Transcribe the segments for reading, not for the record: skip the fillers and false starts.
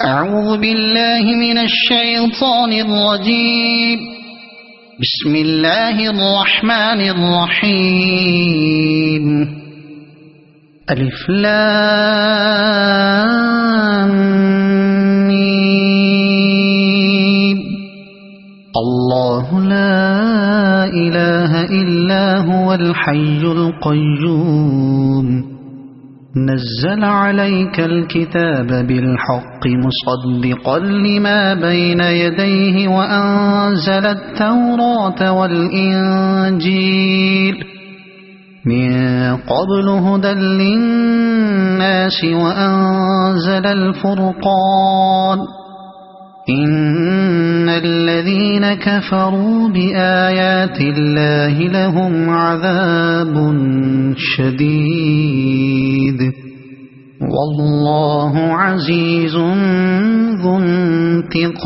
أعوذ بالله من الشيطان الرجيم. بسم الله الرحمن الرحيم. ألف لام ميم. الله لا إله إلا هو الحي القيوم. نزل عليك الكتاب بالحق مصدقا لما بين يديه وأنزل التوراة والإنجيل من قبل هدى للناس وأنزل الفرقان. إن الذين كفروا بآيات الله لهم عذاب شديد والله عزيز ذو انتقام.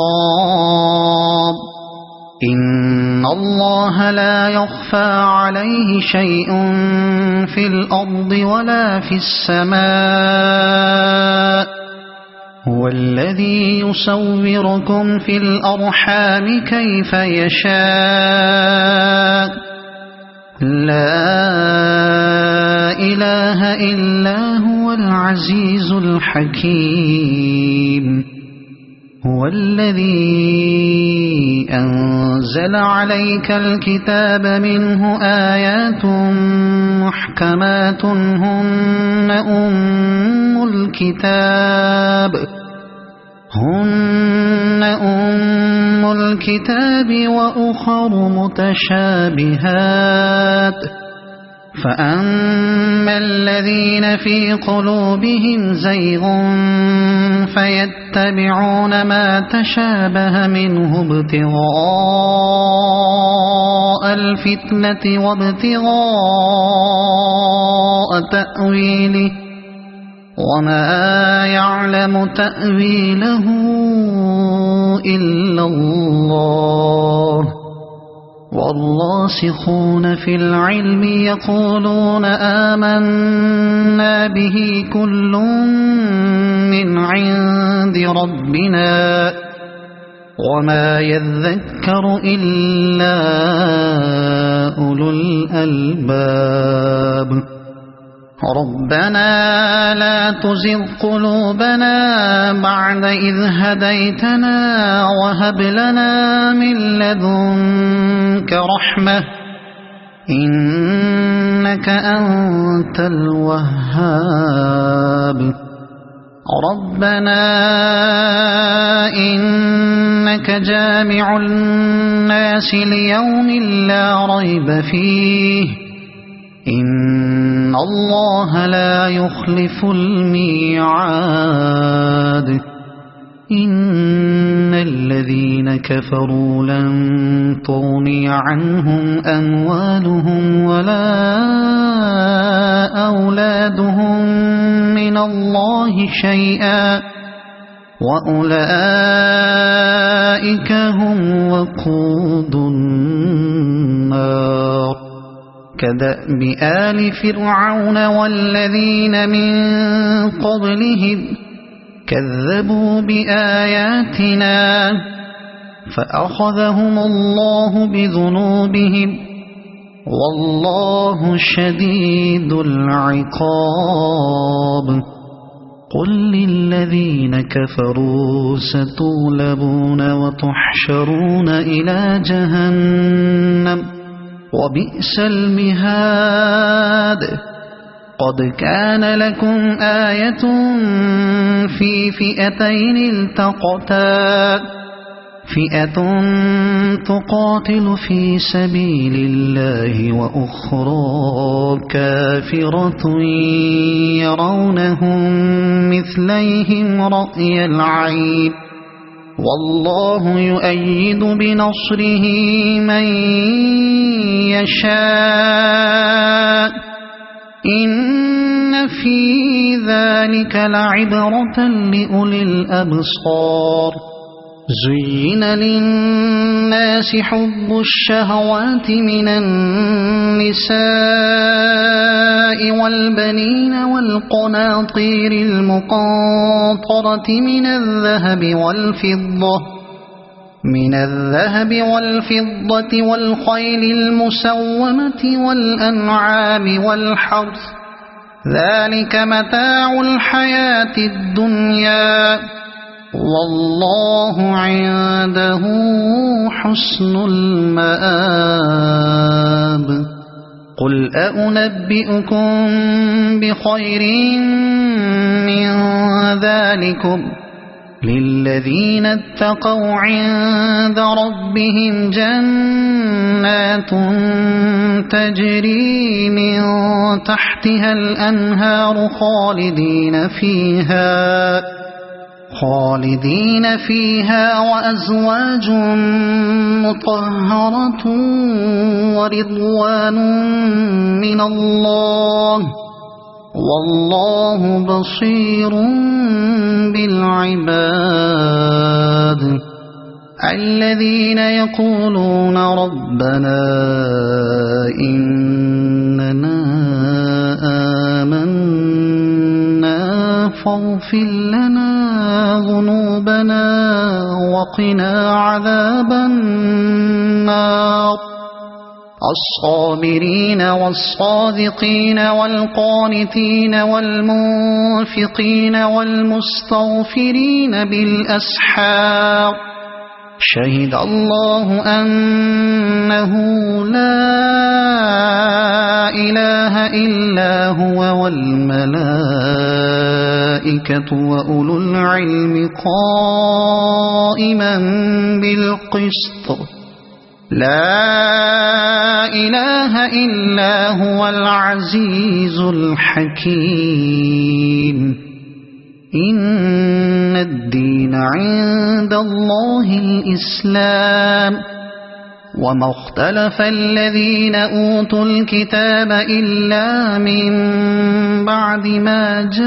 إن الله لا يخفى عليه شيء في الأرض ولا في السماء. هو الذي يصوركم في الأرحام كيف يشاء. لا إله إلا هو العزيز الحكيم. هو الذي أنزل عليك الكتاب منه آيات محكمات هن أم الكتاب وأخر متشابهات. فأما الذين في قلوبهم زيغ فيتبعون ما تشابه منه ابتغاء الفتنة وابتغاء تأويله وما يعلم تأويله إلا الله. والراسخون في العلم يقولون آمنا به كل من عند ربنا وما يذكر إلا أولو الألباب. ربنا لا تزغ قلوبنا بعد إذ هديتنا وهب لنا من لدنك رحمة إنك أنت الوهاب. ربنا إنك جامع الناس ليوم لا ريب فيه إن الله لا يخلف الميعاد. إن الذين كفروا لن تغني عنهم أموالهم ولا أولادهم من الله شيئا وأولئك هم وقود النار. كدأب آل فرعون والذين من قبلهم كذبوا بآياتنا فأخذهم الله بذنوبهم والله شديد العقاب. قل للذين كفروا ستغلبون وتحشرون إلى جهنم وبئس المهاد. قد كان لكم آية في فئتين التقتا فئة تقاتل في سبيل الله وأخرى كافرة يرونهم مثليهم رأي العين والله يؤيد بنصره من يشاء. إن في ذلك لعبرة لأولي الأبصار. زين للناس حب الشهوات من النساء والبنين والقناطير المقنطرة من الذهب والفضة والخيل المسومة والأنعام والحرث ذلك متاع الحياة الدنيا والله عنده حسن المآب قل أنبئكم بخير من ذلكم للذين اتقوا عند ربهم جنات تجري من تحتها الأنهار خالدين فيها وأزواج مطهرة ورضوان من الله والله بصير بالعباد الذين يقولون ربنا إننا آمنا فاغفر لنا ذنوبنا وقنا عذاب النار الصابرين والصادقين والقانتين والمنفقين والمستغفرين بالأسحار شهد الله أنه لا إله إلا هو والملائكة وأولو العلم قائما بالقسط لا إله إلا هو العزيز الحكيم إن الدين عند الله الإسلام وما اختلف الذين أوتوا الكتاب إلا من بعد ما جاءهم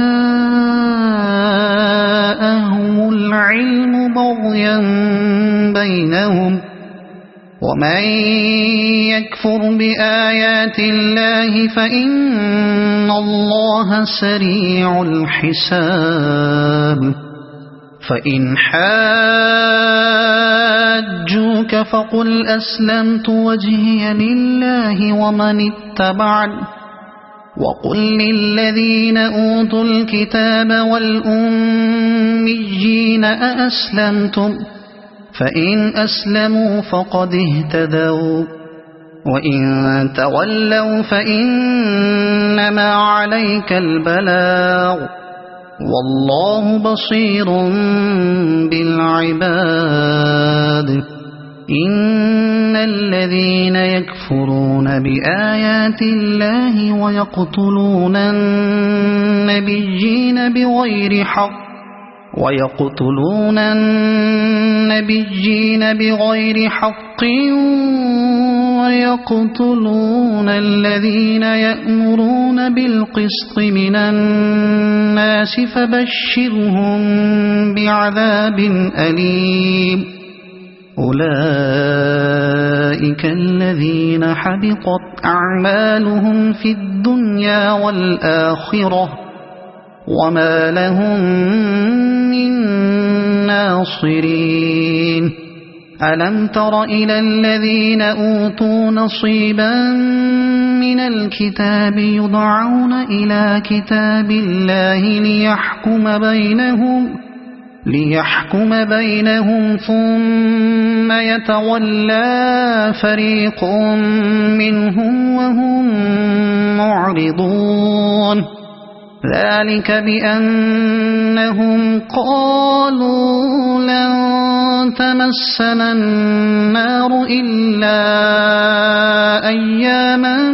العلم بغيا بينهم ومن يكفر بآيات الله فإن الله سريع الحساب فإن حاجوك فقل أسلمت وجهي لله ومن اتبعني وقل للذين أوتوا الكتاب والأميين أأسلمتم فإن أسلموا فقد اهتدوا وإن تولوا فإنما عليك البلاغ والله بصير بالعباد إن الذين يكفرون بآيات الله ويقتلون النبيين بغير حق ويقتلون الذين يأمرون بالقسط من الناس فبشرهم بعذاب أليم أولئك الذين حبطت أعمالهم في الدنيا والآخرة وما لهم من ناصرين ألم تر إلى الذين أوتوا نصيبا من الكتاب يدعون إلى كتاب الله ليحكم بينهم ثم يتولى فريق منهم وهم معرضون ذلك بأنهم قالوا لن تمسنا النار إلا أياما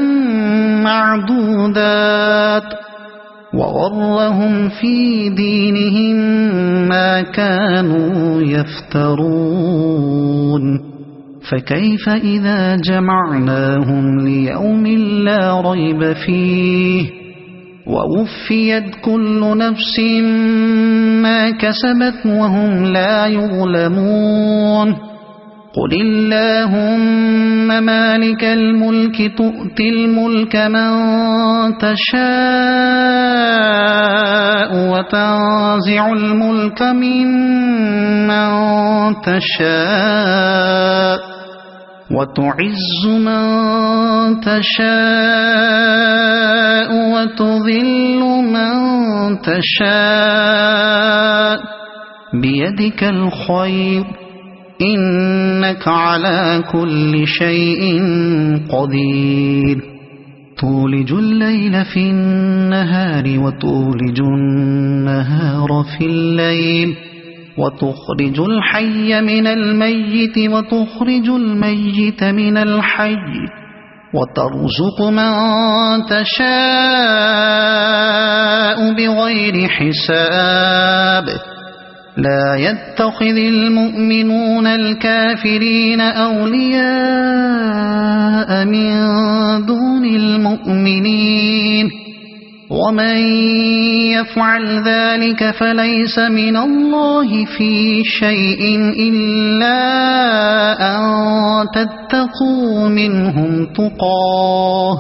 معدودات وغرهم في دينهم ما كانوا يفترون فكيف إذا جمعناهم ليوم لا ريب فيه ووفيت كل نفس ما كسبت وهم لا يظلمون قل اللهم مالك الملك تؤتي الملك من تشاء وتنزع الملك ممن تشاء وتعز من تشاء وتذل من تشاء بيدك الخير إنك على كل شيء قدير تولج الليل في النهار وتولج النهار في الليل وتخرج الحي من الميت وتخرج الميت من الحي وترزق من تشاء بغير حساب لا يتخذ المؤمنون الكافرين أولياء من دون المؤمنين ومن يفعل ذلك فليس من الله في شيء إلا أن تتقوا منهم تقاه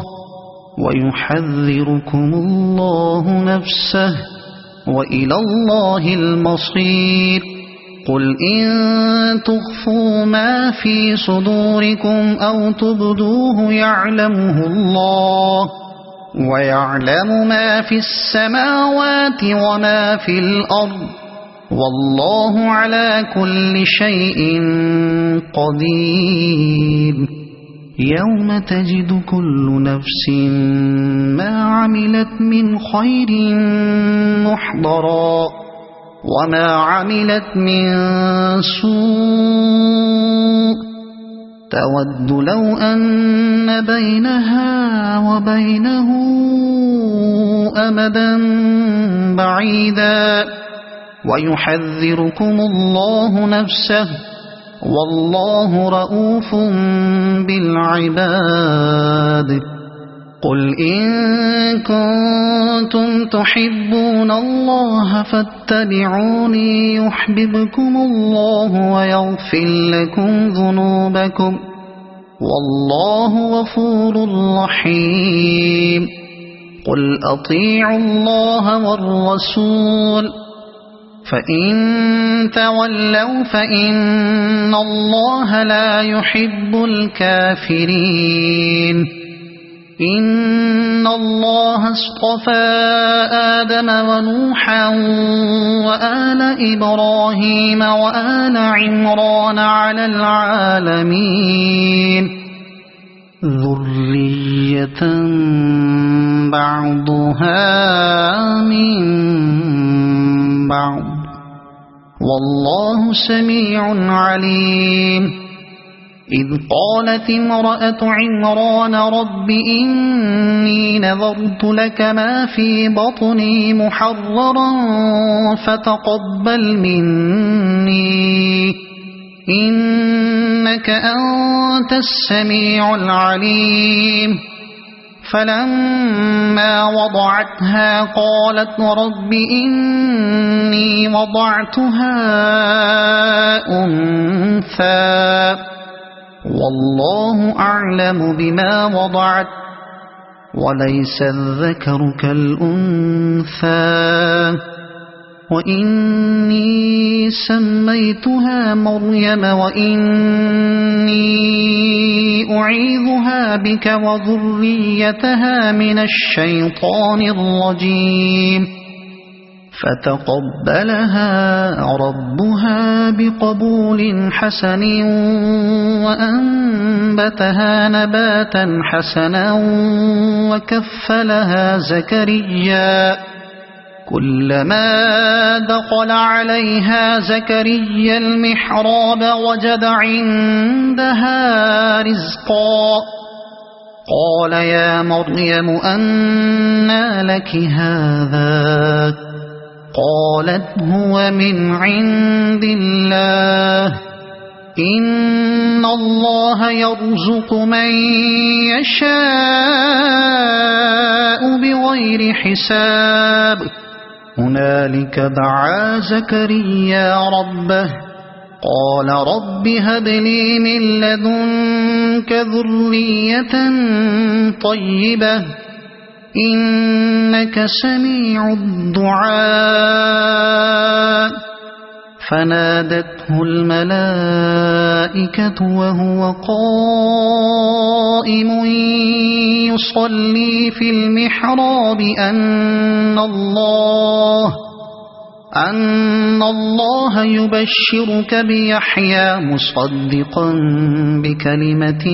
ويحذركم الله نفسه وإلى الله المصير قل إن تخفوا ما في صدوركم أو تبدوه يعلمه الله ويعلم ما في السماوات وما في الأرض والله على كل شيء قدير يوم تجد كل نفس ما عملت من خير محضرا وما عملت من سوء تود لو أن بينها وبينه أمدا بعيدا ويحذركم الله نفسه والله رؤوف بالعباد قل إن كنتم تحبون الله فاتبعوني يحببكم الله ويغفر لكم ذنوبكم والله غفور رحيم قل أطيعوا الله والرسول فإن تولوا فإن الله لا يحب الكافرين إن الله اصطفى آدم ونوحا وآل إبراهيم وآل عمران على العالمين ذرية بعضها من بعض والله سميع عليم إذ قالت امرأة عمران رب إني نذرت لك ما في بطني محررا فتقبل مني إنك أنت السميع العليم فلما وضعتها قالت رب إني وضعتها أنثى والله أعلم بما وضعت وليس الذكر كالأنثى وإني سميتها مريم وإني أعيذها بك وذريتها من الشيطان الرجيم فتقبلها ربها بقبول حسن وأنبتها نباتا حسنا وكفلها زكريا كلما دخل عليها زكريا المحراب وجد عندها رزقا قال يا مريم أنى لك هذا قالت هو من عند الله إن الله يرزق من يشاء بغير حساب هنالك دعا زكريا ربه قال رب هب لي من لدنك ذرية طيبة إنك سميع الدعاء فنادته الملائكة وهو قائم يصلي في المحراب أن الله يبشرك بيحيى مصدقا بكلمة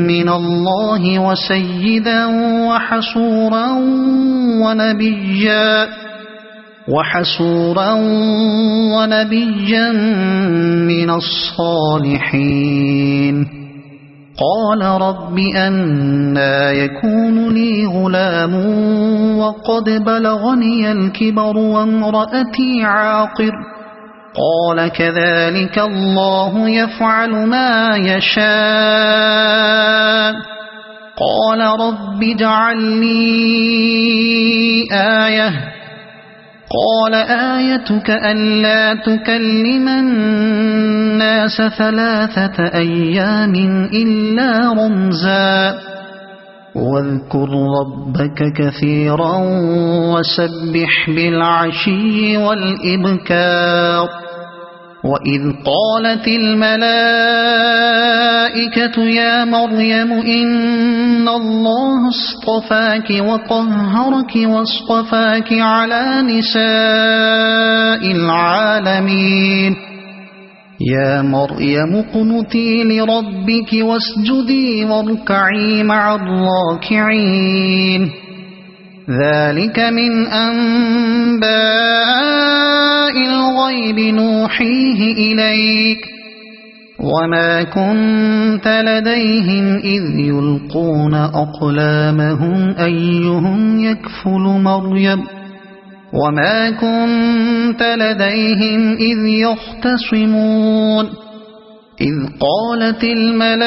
من الله وسيدا وحسورا ونبيا من الصالحين قال رب أنى يكون لي غلام وقد بلغني الكبر وامرأتي عاقر قال كذلك الله يفعل ما يشاء قال رب اجعل لي آية قال آيتك ألا تكلم الناس 3 أيام إلا رمزا واذكر ربك كثيرا وسبح بالعشي والإبكار وإذ قالت الملائكة يا مريم إن الله اصطفاك وطهرك واصطفاك على نساء العالمين يا مريم اقنتي لربك واسجدي واركعي مع الراكعين ذلك من أنباء الغيب نوحيه إليك وما كنت لديهم إذ يلقون أقلامهم أيهم يكفل مريم وما كنت لديهم إذ يختصمون إذ قالت الملائكة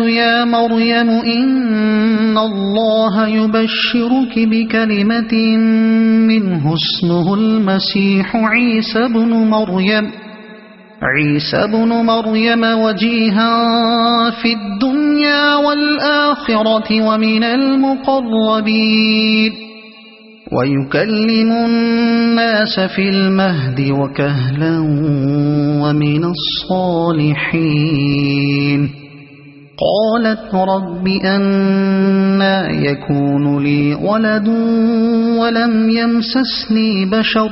يا مريم إن الله يبشرك بكلمة منه اسمه المسيح عيسى بن مريم وجيها في الدنيا والآخرة ومن المقربين ويكلم الناس في المهد وكهلا ومن الصالحين قالت رب أنى يكون لي ولد ولم يمسسني بشر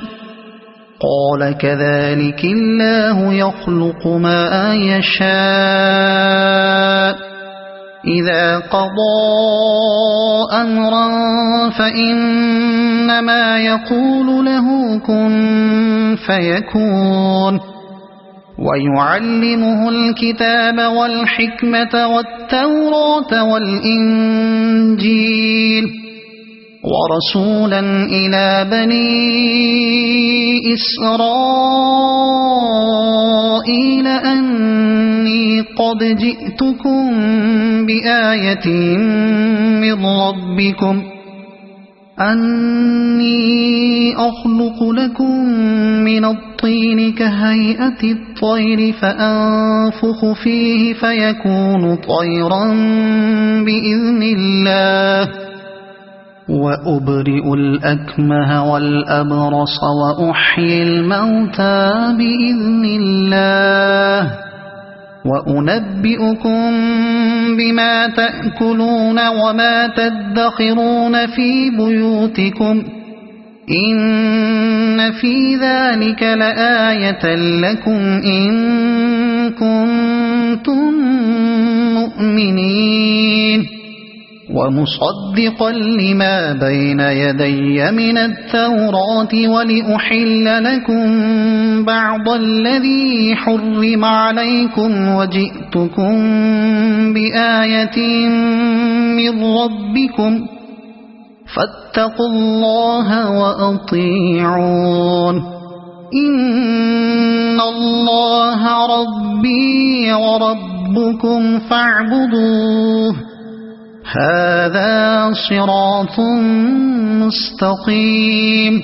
قال كذلك الله يخلق ما يشاء إذا قضى أمرا فإنما يقول له كن فيكون ويعلمه الكتاب والحكمة والتوراة والإنجيل ورسولا إلى بني إسرائيل أني قد جئتكم بآية من ربكم أني أخلق لكم من الطين كهيئة الطير فأنفخ فيه فيكون طيرا بإذن الله وأبرئ الأكمه والأبرص وأحيي الموتى بإذن الله وأنبئكم بما تأكلون وما تدخرون في بيوتكم إن في ذلك لآية لكم إن كنتم مؤمنين ومصدقا لما بين يدي من التوراة ولأحل لكم بعض الذي حرم عليكم وجئتكم بآية من ربكم فاتقوا الله وأطيعون إن الله الله ربي وربكم فاعبدوه هذا صراط مستقيم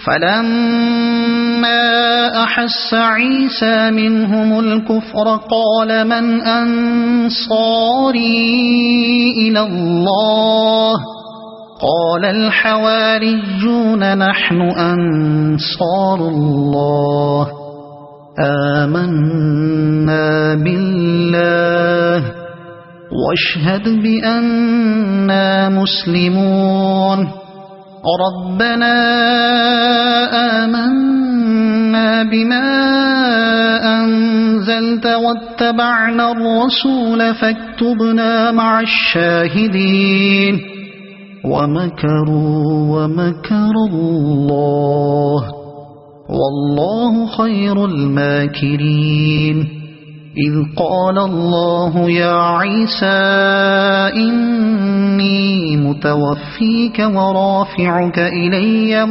فلما أحس عيسى منهم الكفر قال من أنصاري إلى الله قال الحواريون نحن أنصار الله آمنا بالله واشهد بأننا مسلمون ربنا آمنا بما أنزلت واتبعنا الرسول فاكتبنا مع الشاهدين ومكروا ومكر الله والله خير الماكرين إذ قال الله يا عيسى إني متوفيك ورافعك إلي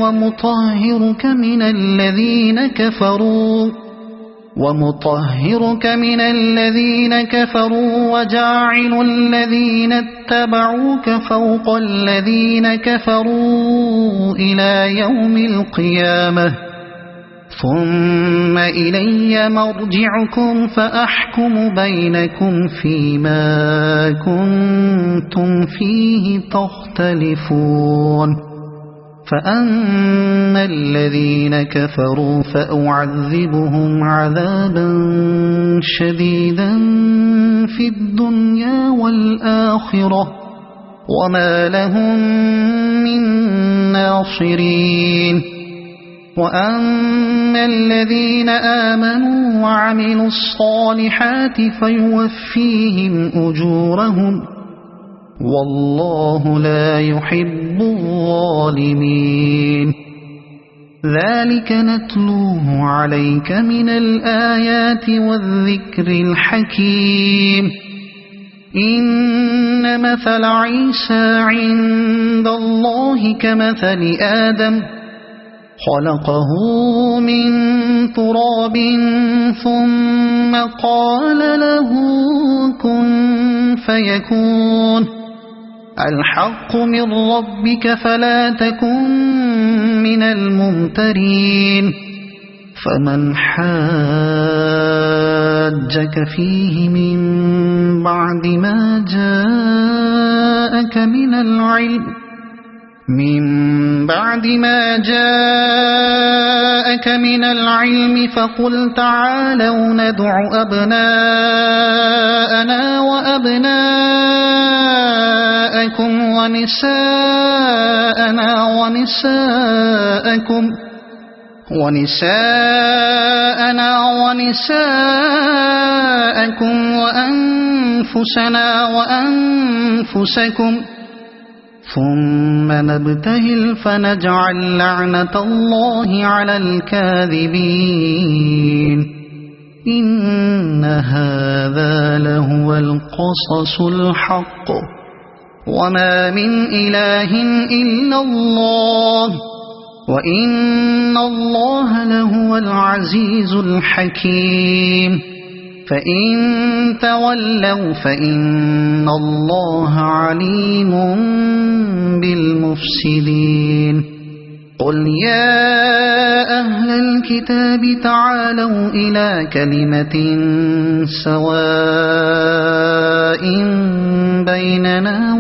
ومطهرك من الذين كفروا وجاعل الذين اتبعوك فوق الذين كفروا إلى يوم القيامة ثم إلي مرجعكم فأحكم بينكم فيما كنتم فيه تختلفون فأما الذين كفروا فأعذبهم عذابا شديدا في الدنيا والآخرة وما لهم من ناصرين وأما الذين آمنوا وعملوا الصالحات فيوفيهم أجورهم والله لا يحب الظالمين ذلك نتلوه عليك من الآيات والذكر الحكيم إن مثل عيسى عند الله كمثل آدم خلقه من تراب ثم قال له كن فيكون الحق من ربك فلا تكن من الممترين فمن حاجك فيه من بعد ما جاءك من العلم فقل تعالوا ندع أبناءنا وأبناءكم ونساءنا ونساءكم وأنفسنا وأنفسكم ثم نبتهل فنجعل لعنة الله على الكاذبين إن هذا لهو القصص الحق وما من إله إلا الله وإن الله لهو العزيز الحكيم فإن تولوا فإن الله عليم بالمفسدين قل يا أهل الكتاب تعالوا إلى كلمة سواء بيننا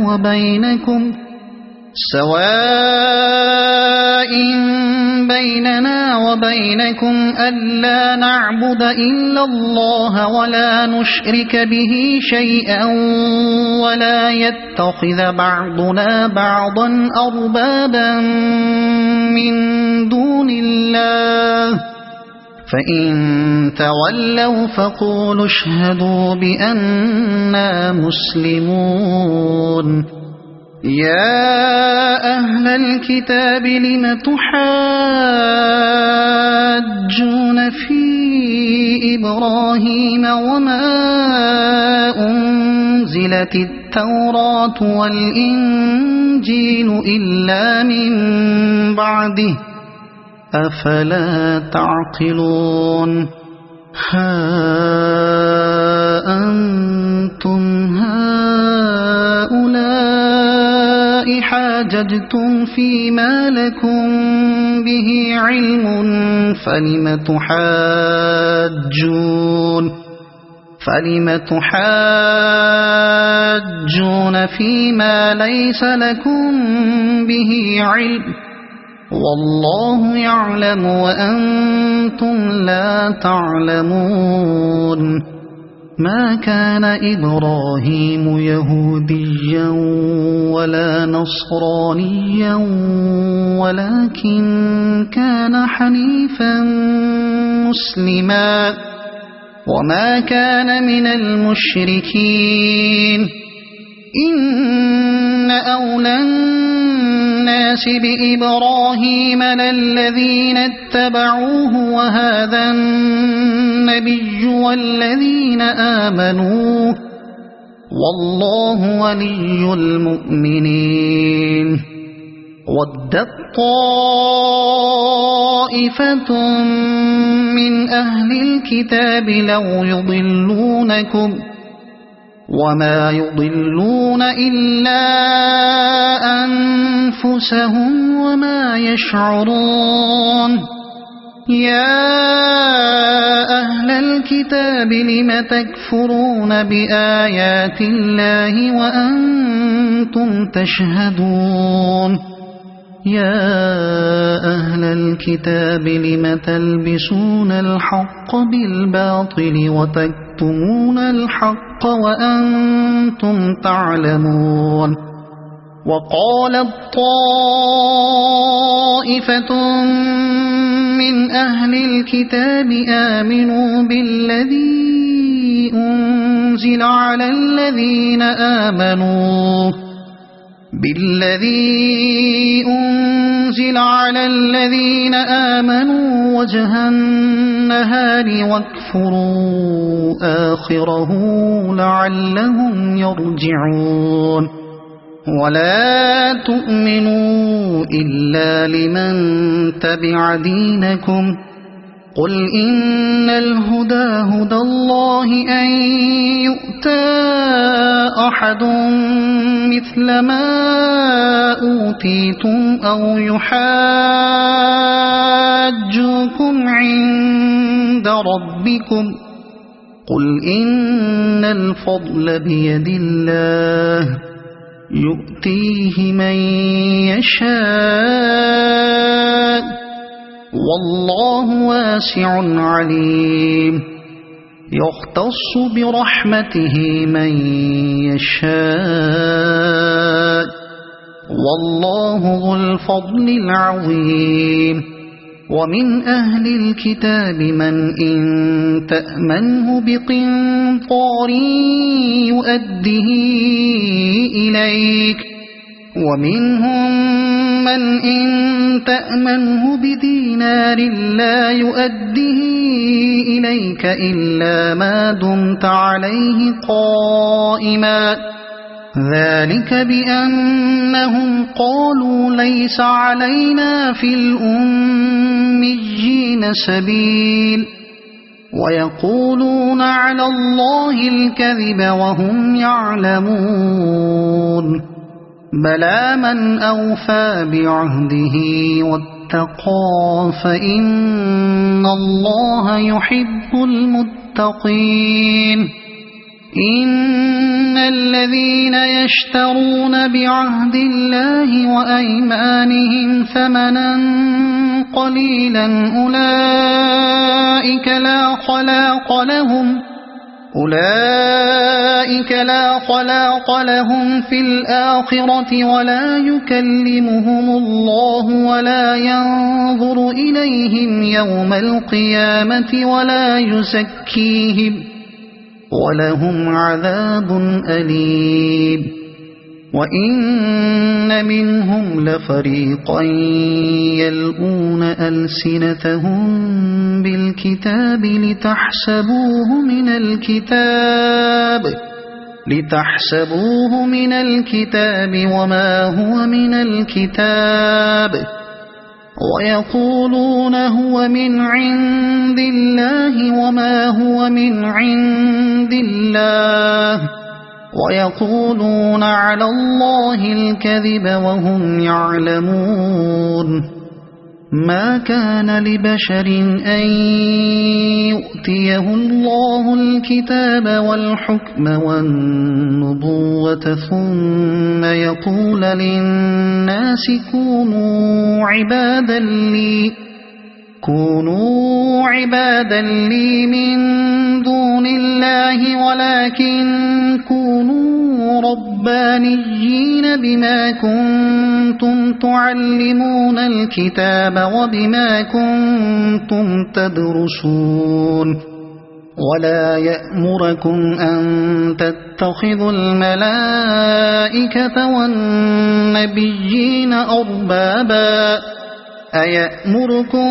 وبينكم ألا نعبد إلا الله ولا نشرك به شيئا ولا يتخذ بعضنا بعضا أربابا من دون الله فإن تولوا فقولوا اشهدوا بأننا مسلمون يا أهل الكتاب لم تحاجون في إبراهيم وما أنزلت التوراة والإنجيل إلا من بعده أفلا تعقلون ها أنتم هؤلاء حاججتم فيما لكم به علم فلم تحاجون فيما ليس لكم به علم والله يعلم وأنتم لا تعلمون ما كان إبراهيم يهوديا ولا نصرانيا ولكن كان حنيفا مسلما وما كان من المشركين إن أولى الناس بإبراهيم للذين اتبعوه وهذا النبي والذين آمنوا والله ولي المؤمنين ودت طائفة من أهل الكتاب لو يضلونكم وما يضلون إلا أنفسهم وما يشعرون يا أهل الكتاب لم تكفرون بآيات الله وأنتم تشهدون يا أهل الكتاب لم تلبسون الحق بالباطل وتكتمون الحق وأنتم تعلمون وقالت طائفة من أهل الكتاب آمنوا بالذي أنزل على الذين آمنوا وجه النهار واكفروا آخره لعلهم يرجعون ولا تؤمنوا إلا لمن تبع دينكم قل إن الهدى هدى الله أن يؤتى أحد مثل ما أوتيتم أو يحاجوكم عند ربكم قل إن الفضل بيد الله يؤتيه من يشاء والله واسع عليم يختص برحمته من يشاء والله ذو الفضل العظيم ومن أهل الكتاب من إن تأمنه بقنطار يؤده إليك ومنهم من إن تأمنه بدينار لا يؤده إليك إلا ما دمت عليه قائما ذلك بأنهم قالوا ليس علينا في الأميين سبيل ويقولون على الله الكذب وهم يعلمون بلى من أوفى بعهده واتقى فإن الله يحب المتقين إن الذين يشترون بعهد الله وأيمانهم ثمنا قليلا أولئك لا خلاق لهم في الآخرة ولا يكلمهم الله ولا ينظر إليهم يوم القيامة ولا يزكيهم ولهم عذاب أليم وإن منهم لفريقا يلؤون ألسنتهم بالكتاب لتحسبوه من الكتاب وما هو من الكتاب ويقولون هو من عند الله وما هو من عند الله ويقولون على الله الكذب وهم يعلمون ما كان لبشر أن يؤتيه الله الكتاب والحكم والنبوة ثم يقول للناس كونوا عبادا لي من دون الله ولكن كونوا ربانيين بما كنتم تعلمون الكتاب وبما كنتم تدرسون ولا يأمركم أن تتخذوا الملائكة والنبيين أربابا أيأمركم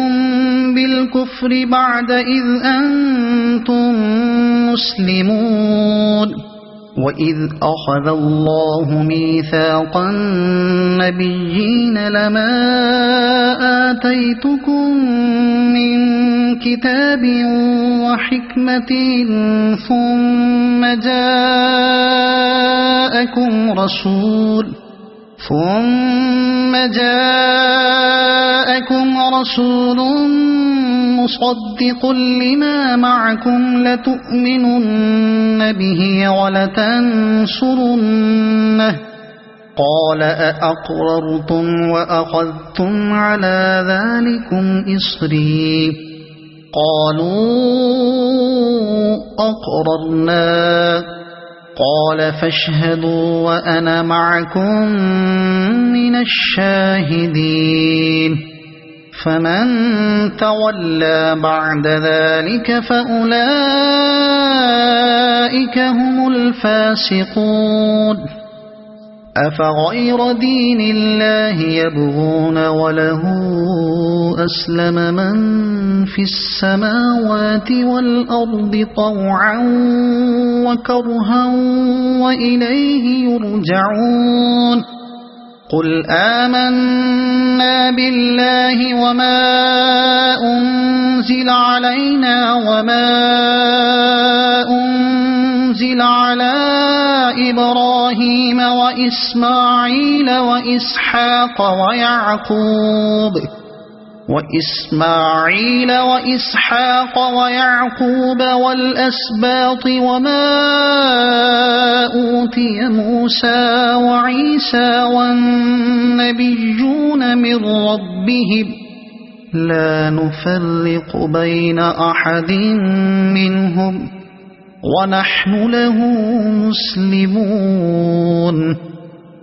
بالكفر بعد إذ أنتم مسلمون وإذ أخذ الله ميثاق النبيين لما آتيتكم من كتاب وحكمة ثم جاءكم رسول مصدق لما معكم لتؤمنن به ولتنصرنه قال أأقررتم وأخذتم على ذلكم إصري قالوا أقررنا قال فاشهدوا وأنا معكم من الشاهدين فمن تولى بعد ذلك فأولئك هم الفاسقون أفغير دين الله يبغون وله أسلم من في السماوات والأرض طوعا وكرها وإليه يرجعون قل آمنا بالله وما أنزل علينا وما أنزل على إبراهيم وإسماعيل وإسحاق ويعقوب والأسباط وما أوتي موسى وعيسى والنبيون من ربهم لا نفرق بين أحد منهم ونحن له مسلمون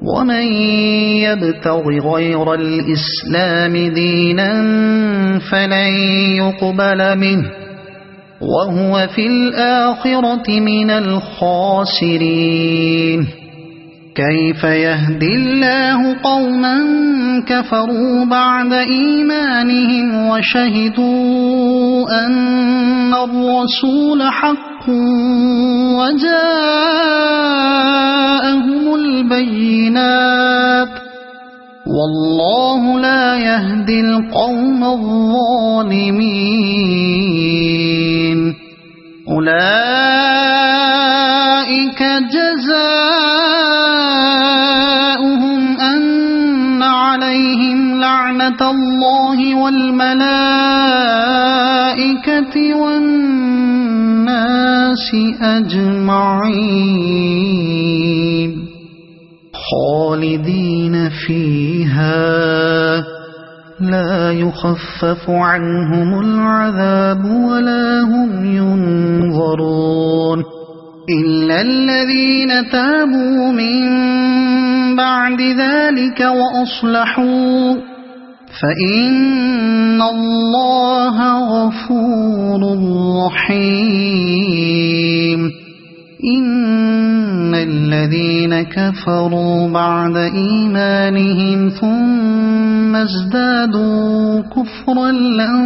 ومن يبتغ غير الإسلام دينا فلن يقبل منه وهو في الآخرة من الخاسرين كيف يهدي الله قوما كفروا بعد إيمانهم وشهدوا أن الرسول حق وجاءهم البينات والله لا يهدي القوم الظالمين أولئك جزاؤهم أن عليهم لعنة الله والملائكة والناس أجمعين خالدين فيها لا يخفف عنهم العذاب ولا هم ينظرون إلا الذين تابوا من بعد ذلك وأصلحوا فإن الله غفور رحيم إن الذين كفروا بعد إيمانهم ثم ازدادوا كفرا لن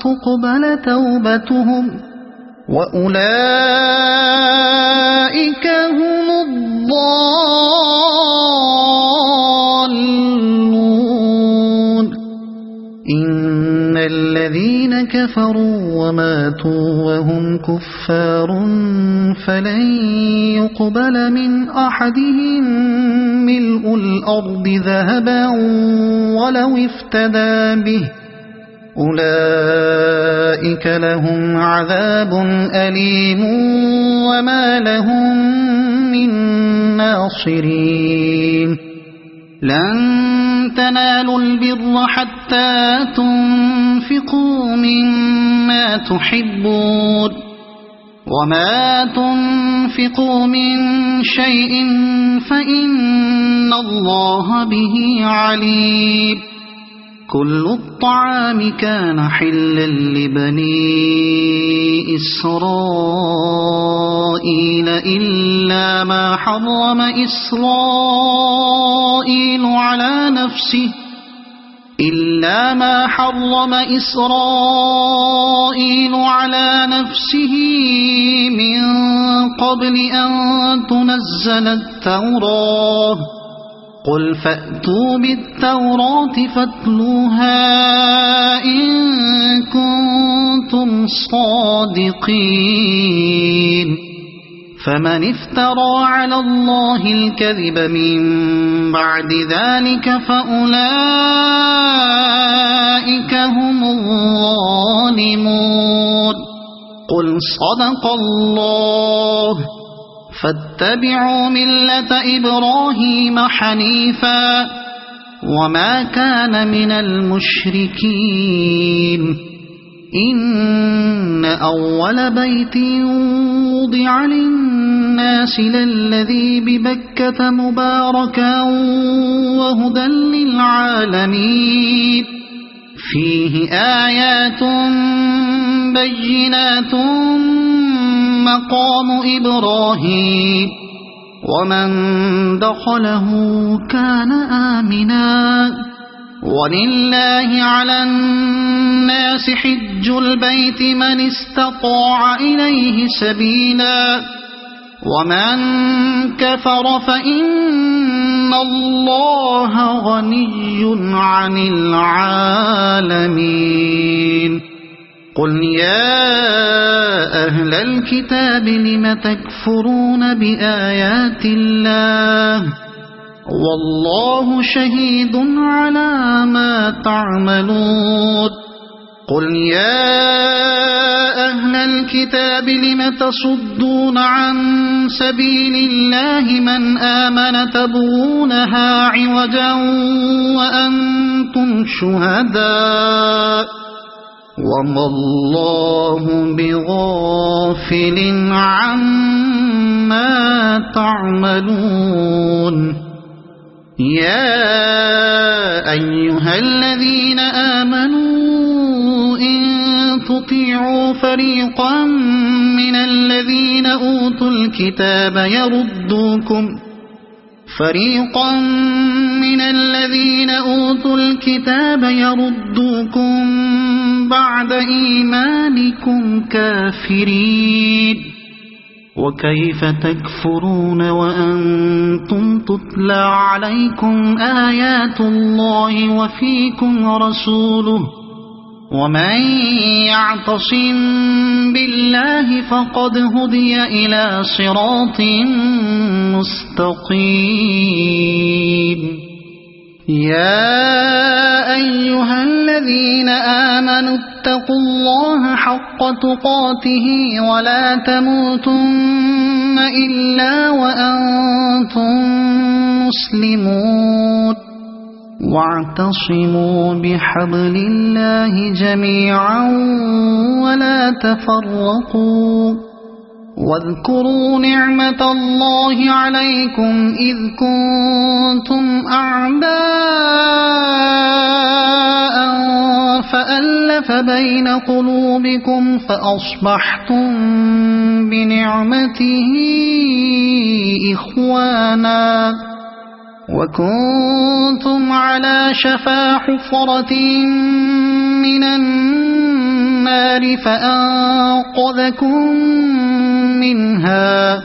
تقبل توبتهم وأولئك هم الضالون كفروا وماتوا وهم كفار فلن يقبل من أحدهم ملء الأرض ذهبا ولو افتدى به أولئك لهم عذاب أليم وما لهم من ناصرين لن تنالوا البر حتى تنفقوا مما تحبون وما تنفقوا من شيء فإن الله به عليم كل الطعام كان حلا لبني إسرائيل إلا ما حرم إسرائيل على نفسه من قبل أن تنزل التوراة قل فأتوا بالتوراة فاتلوها إن كنتم صادقين فمن افترى على الله الكذب من بعد ذلك فأولئك هم الظالمون قل صدق الله فاتبعوا ملة إبراهيم حنيفا وما كان من المشركين إن أول بيت وضع للناس للذي ببكة مباركا وهدى للعالمين فيه آيات بينات مقام إبراهيم ومن دخله كان آمنا ولله على الناس حج البيت من استطاع إليه سبيلا ومن كفر فإن الله غني عن العالمين قل يا أهل الكتاب لم تكفرون بآيات الله والله شهيد على ما تعملون قل يا أهل الكتاب لم تصدون عن سبيل الله من آمن تبغونها عوجا وأنتم شهداء وما الله بغافل عما تعملون يا أيها الذين آمنوا إن تطيعوا فريقا من الذين أوتوا الكتاب يردوكم بعد إيمانكم كافرين وكيف تكفرون وأنتم تتلى عليكم آيات الله وفيكم رسوله ومن يعتصم بالله فقد هدي إلى صراط مستقيم يا أيها الذين آمنوا اتقوا الله حق تقاته ولا تموتن إلا وأنتم مسلمون واعتصموا بحبل الله جميعا ولا تفرقوا واذكروا نعمة الله عليكم إذ كنتم أعداء فألف بين قلوبكم فأصبحتم بنعمته إخوانا وكنتم على شفا حفرة من النار فأنقذكم منها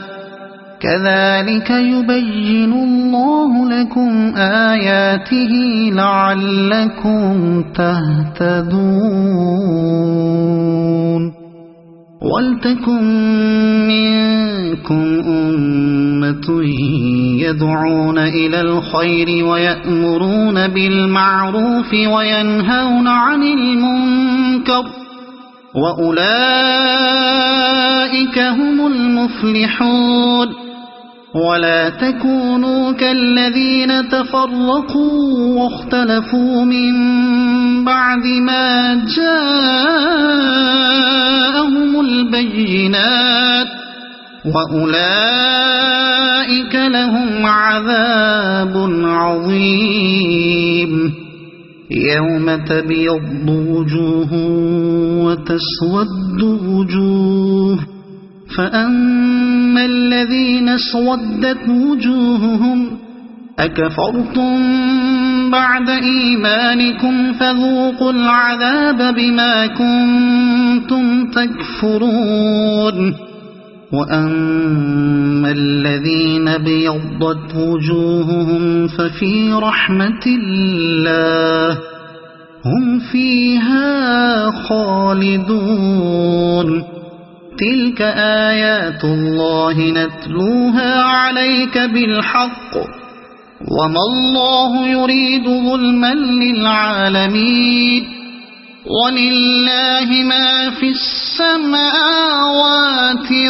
كذلك يبين الله لكم آياته لعلكم تهتدون ولتكن منكم أمة يدعون إلى الخير ويأمرون بالمعروف وينهون عن المنكر وأولئك هم المفلحون ولا تكونوا كالذين تفرقوا واختلفوا من بعد ما جاءهم البينات وأولئك لهم عذاب عظيم يوم تبيض وجوه وتسود وجوه فأما الذين اسودت وجوههم أكفرتم بعد إيمانكم فذوقوا العذاب بما كنتم تكفرون وأما الذين ابيضت وجوههم ففي رحمة الله هم فيها خالدون تلك آيات الله نتلوها عليك بالحق وما الله يريد ظلما للعالمين ولله ما في السماوات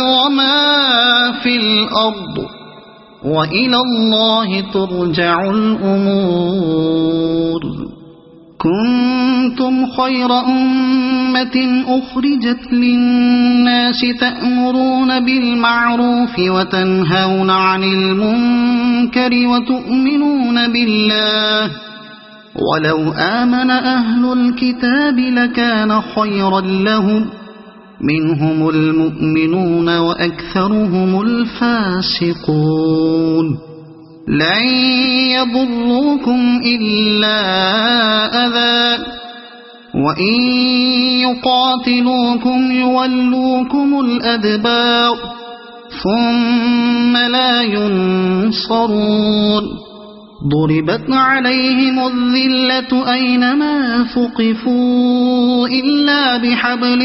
وما في الأرض وإلى الله ترجع الأمور كنتم خير أمة أخرجت للناس تأمرون بالمعروف وتنهون عن المنكر وتؤمنون بالله ولو آمن أهل الكتاب لكان خيرا لهم منهم المؤمنون وأكثرهم الفاسقون لن يضروكم إلا أذى وإن يقاتلوكم يولوكم الأدبار ثم لا ينصرون ضربت عليهم الذلة أينما ثقفوا إلا بحبل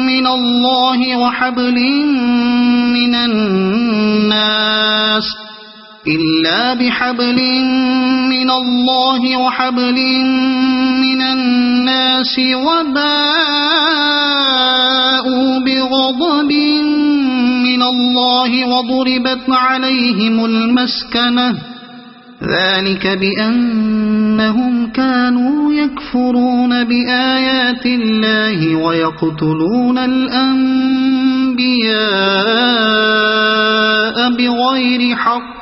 من الله وحبل من الناس وباءوا بغضب من الله وضربت عليهم المسكنة ذلك بأنهم كانوا يكفرون بآيات الله ويقتلون الأنبياء بغير حق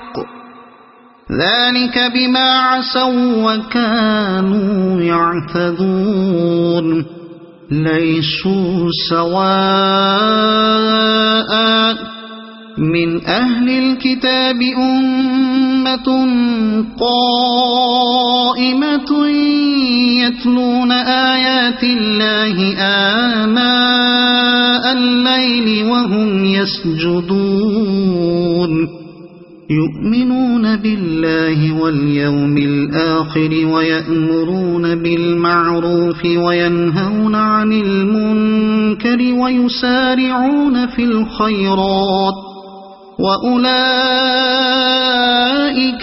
ذلك بما عصوا وكانوا يعتدون ليسوا سواء من أهل الكتاب أمة قائمة يتلون آيات الله آناء الليل وهم يسجدون يؤمنون بالله واليوم الآخر ويأمرون بالمعروف وينهون عن المنكر ويسارعون في الخيرات وأولئك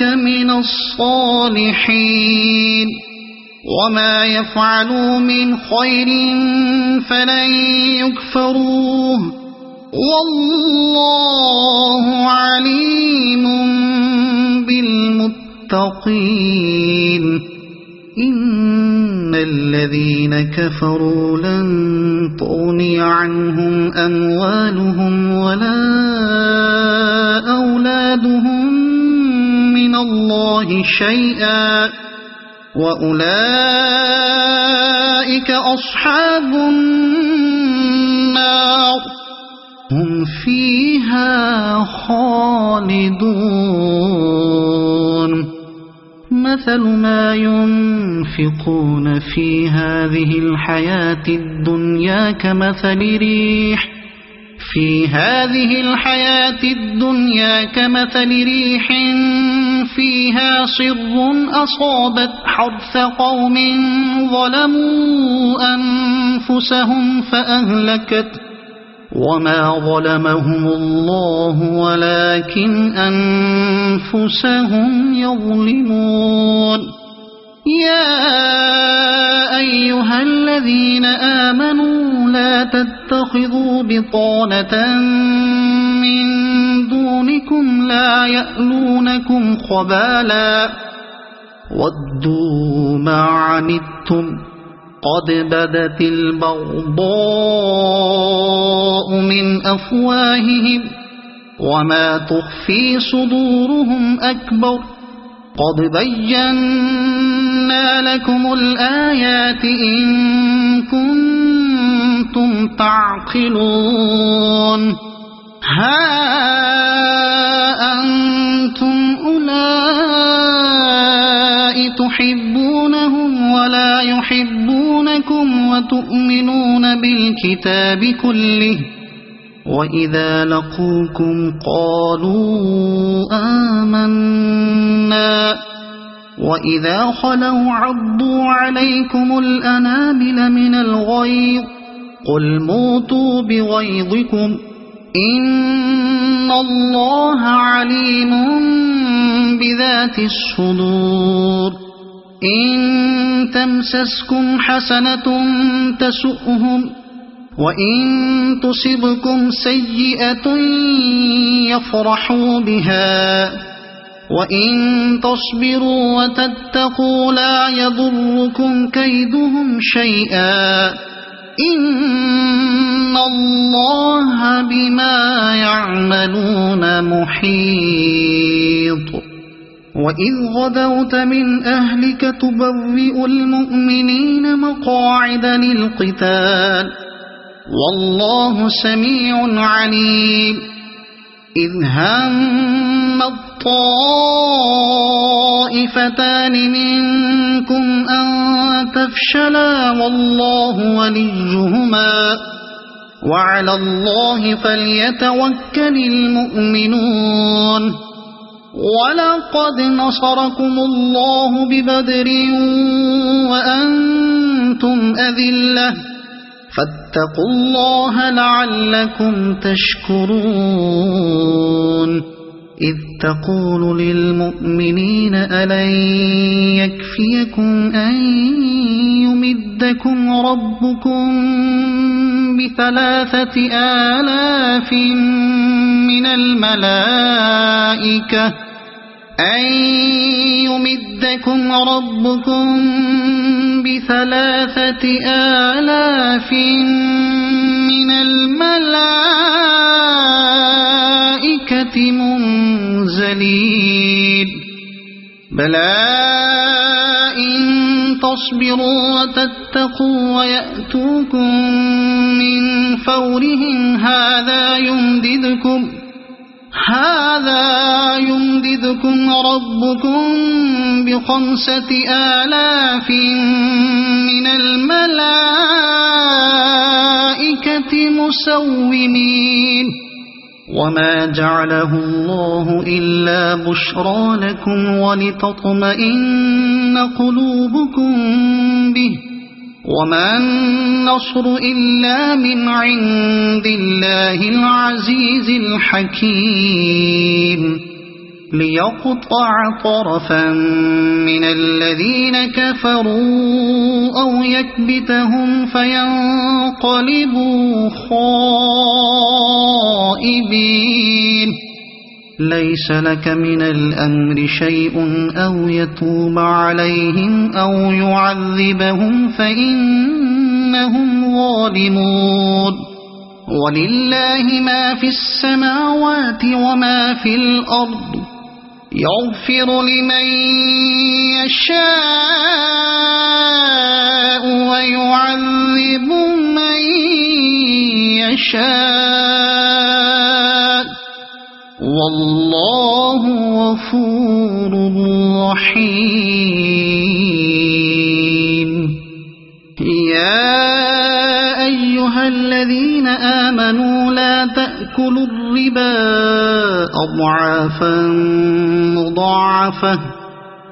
من الصالحين وما يفعلوا من خير فلن يكفروه والله عليم بالمتقين إن الذين كفروا لن تغني عنهم أموالهم ولا أولادهم من الله شيئا وأولئك أصحاب النار هم فيها خالدون مثل ما ينفقون في هذه الحياة الدنيا كمثل ريح في هذه الحياة الدنيا كمثل ريح فيها صر أصابت حرث قوم ظلموا أنفسهم فأهلكت وما ظلمهم الله ولكن أنفسهم يظلمون يا أيها الذين آمنوا لا تتخذوا بطانة من دونكم لا يألونكم خبالا ودوا ما عنتم قد بدت البغضاء من أفواههم وما تخفي صدورهم أكبر قد بينا لكم الآيات إن كنتم تعقلون ها أنتم أولئك تحبونهم ولا يحبونكم وتؤمنون بالكتاب كله وإذا لقوكم قالوا آمنا وإذا خلوا عضوا عليكم الأنامل من الغيظ قل موتوا بغيظكم إن الله عليم بذات الصدور إن تمسسكم حسنة تسؤهم وإن تصبكم سيئة يفرحوا بها وإن تصبروا وتتقوا لا يضركم كيدهم شيئا إن الله بما يعملون محيط وإذ غدوت من أهلك تبوئ المؤمنين مقاعد للقتال والله سميع عليم إذ هم الطائفتان منكم أن تفشلا والله وليهما وعلى الله فليتوكل المؤمنون ولقد نصركم الله ببدر وأنتم أذلة فاتقوا الله لعلكم تشكرون إذ تقول للمؤمنين ألن يكفيكم أن يمدكم ربكم ب3,000 من الملائكة أن يمدكم ربكم ب3,000 من الملائكة منزلين بلى إن تصبروا وتتقوا ويأتوكم من فورهم هذا يمددكم ربكم ب5,000 من الملائكة مسومين وما جعله الله إلا بشرى لكم ولتطمئن قلوبكم به وما النصر إلا من عند الله العزيز الحكيم ليقطع طرفا من الذين كفروا أو يكبتهم فينقلبوا خائبين ليس لك من الأمر شيء أو يتوب عليهم أو يعذبهم فإنهم ظالمون ولله ما في السماوات وما في الأرض يغفر لمن يشاء ويعذب من يشاء والله غفور رحيم يا أيها الذين آمنوا لا تأكلوا الربا أضعافا مضاعفة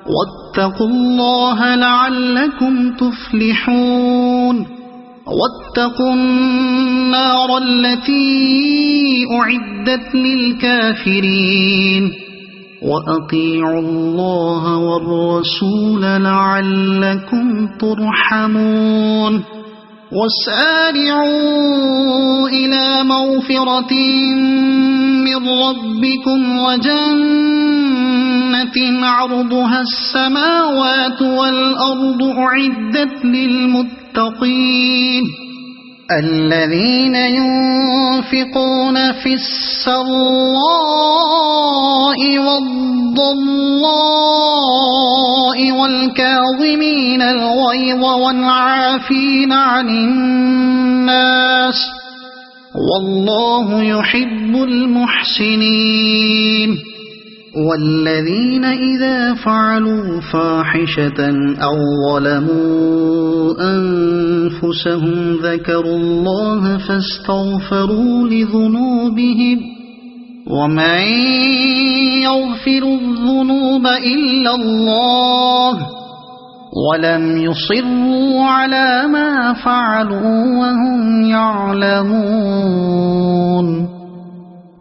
واتقوا الله لعلكم تفلحون واتقوا النار التي أعدت للكافرين وأطيعوا الله والرسول لعلكم ترحمون وسارعوا إلى مغفرة من ربكم وجنة عرضها السماوات والأرض أعدت للمتقين الذين ينفقون في السراء والضراء والكاظمين الغيظ والعافين عن الناس والله يحب المحسنين والذين إذا فعلوا فاحشة أو ظلموا أنفسهم ذكروا الله فاستغفروا لذنوبهم ومن يغفر الذنوب إلا الله ولم يصروا على ما فعلوا وهم يعلمون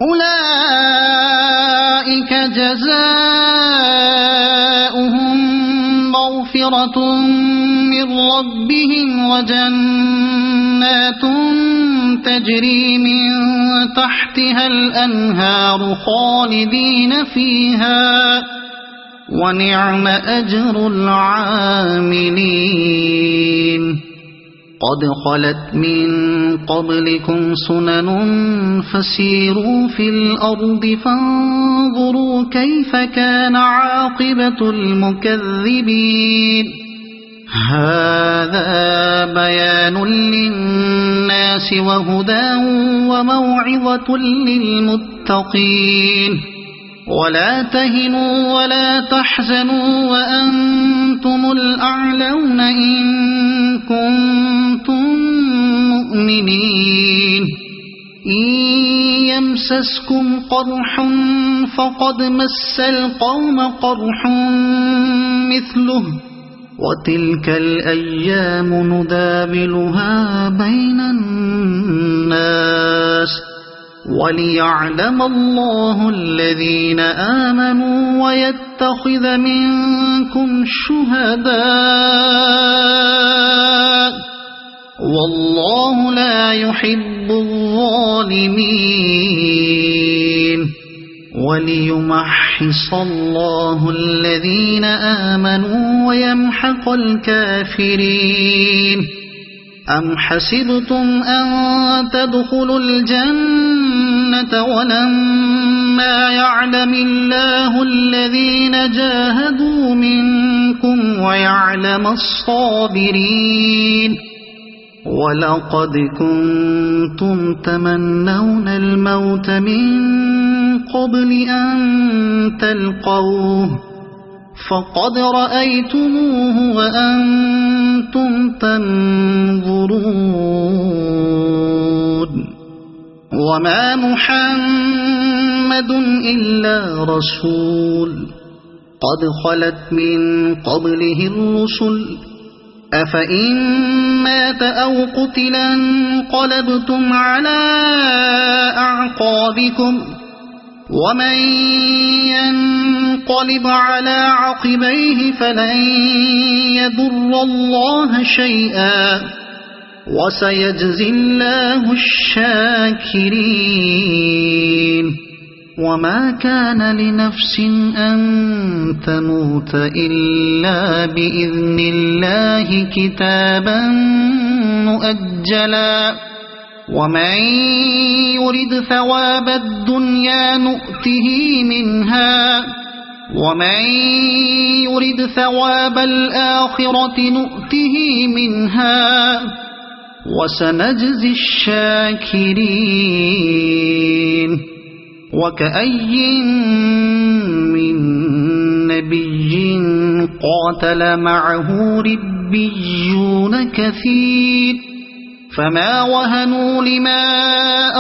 أولئك جزاؤهم مغفرة من ربهم وجنات تجري من تحتها الأنهار خالدين فيها ونعم أجر العاملين قد خلت من قبلكم سنن فسيروا في الأرض فانظروا كيف كان عاقبة المكذبين هذا بيان للناس وهدى وموعظة للمتقين ولا تهنوا ولا تحزنوا وأنتم الأعلون إن كنتم مؤمنين إن يمسسكم قرح فقد مس القوم قرح مثله وتلك الأيام نداولها بين الناس وليعلم الله الذين آمنوا ويتخذ منكم شهداء والله لا يحب الظالمين وليمحص الله الذين آمنوا ويمحق الكافرين أم حسبتم أن تدخلوا الجنة ولما يعلم الله الذين جاهدوا منكم ويعلم الصابرين ولقد كنتم تمنون الموت من قبل أن تلقوه فقد رأيتموه وأنتم تنظرون وما محمد إلا رسول قد خلت من قبله الرسل أفإن مات أو قتل انقلبتم على أعقابكم ومن ينقلب على عقبيه فلن يضر الله شيئا وسيجزي الله الشاكرين وما كان لنفس أن تموت إلا بإذن الله كتابا مؤجلا ومن يرد ثواب الدنيا نؤته منها ومن يرد ثواب الآخرة نؤته منها وسنجزي الشاكرين وكأي من نبي قاتل معه ربيون كثير فما وهنوا لما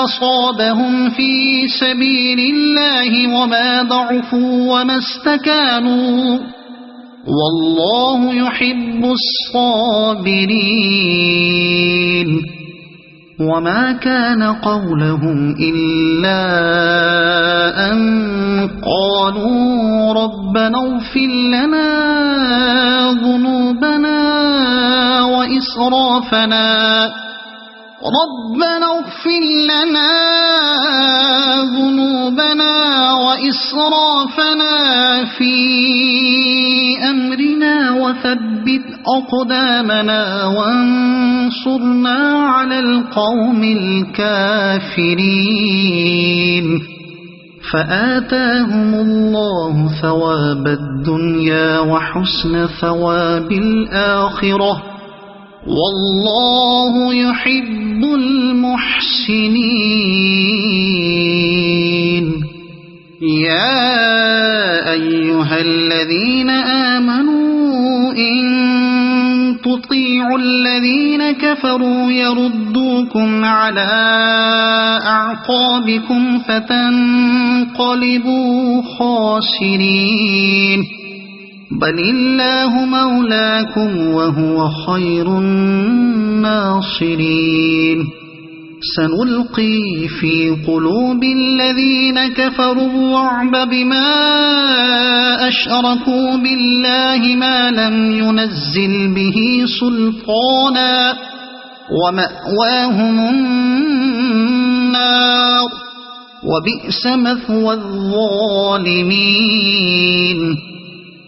أصابهم في سبيل الله وما ضعفوا وما استكانوا والله يحب الصابرين وما كان قولهم إلا أن قالوا ربنا اغفر لنا ذنوبنا وإسرافنا في أمرنا وثبت أقدامنا وانصرنا على القوم الكافرين فآتاهم الله ثواب الدنيا وحسن ثواب الآخرة والله يحب المحسنين يا أيها الذين آمنوا إن تطيعوا الذين كفروا يردوكم على أعقابكم فتنقلبوا خاسرين بل الله مولاكم وهو خير الناصرين سنلقي في قلوب الذين كفروا الرعب بما أشركوا بالله ما لم ينزل به سلطانا ومأواهم النار وبئس مثوى الظالمين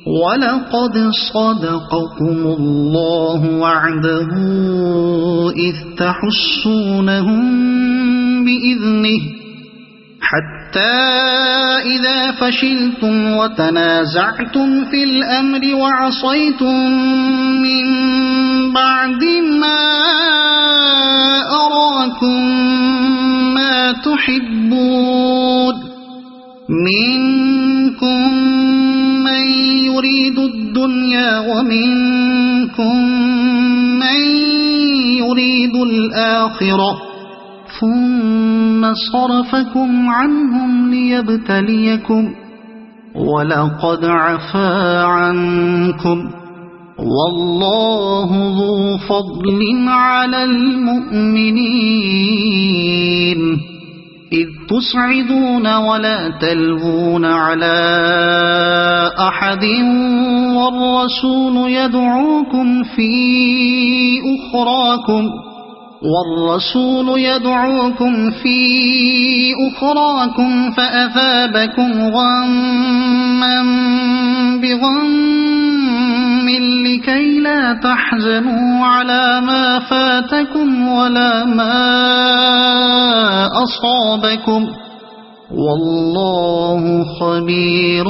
ولقد صدقكم الله وعده إذ تحسونهم بإذنه حتى إذا فشلتم وتنازعتم في الأمر وعصيتم من بعد ما أراكم ما تحبون منكم من يريد الدنيا ومنكم من يريد الآخرة ثم صرفكم عنهم ليبتليكم ولقد عفا عنكم والله ذو فضل على المؤمنين إذ تصعدون ولا تلوون على أحد والرسول يدعوكم في أخراكم فأثابكم غما بغم لكي لا تحزنوا على ما فاتكم ولا ما أصابكم والله خبير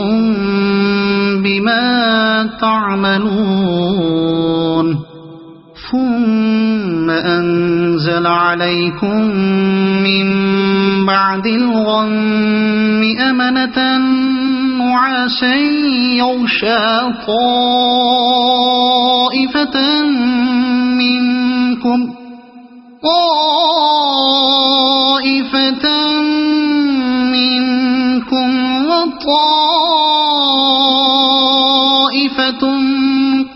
بما تعملون ثم أنزل عليكم من بعد الغم أمنة نعاسا يغشى طائفة منكم وطائفة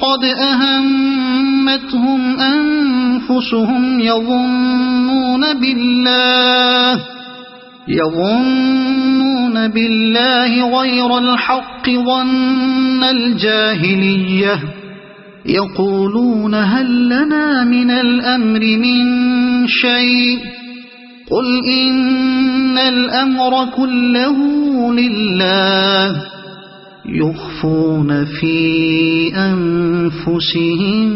قد أهمتهم أنفسهم يظنون بالله غير الحق ظن الجاهلية يقولون هل لنا من الأمر من شيء قل إن الأمر كله لله يخفون في أنفسهم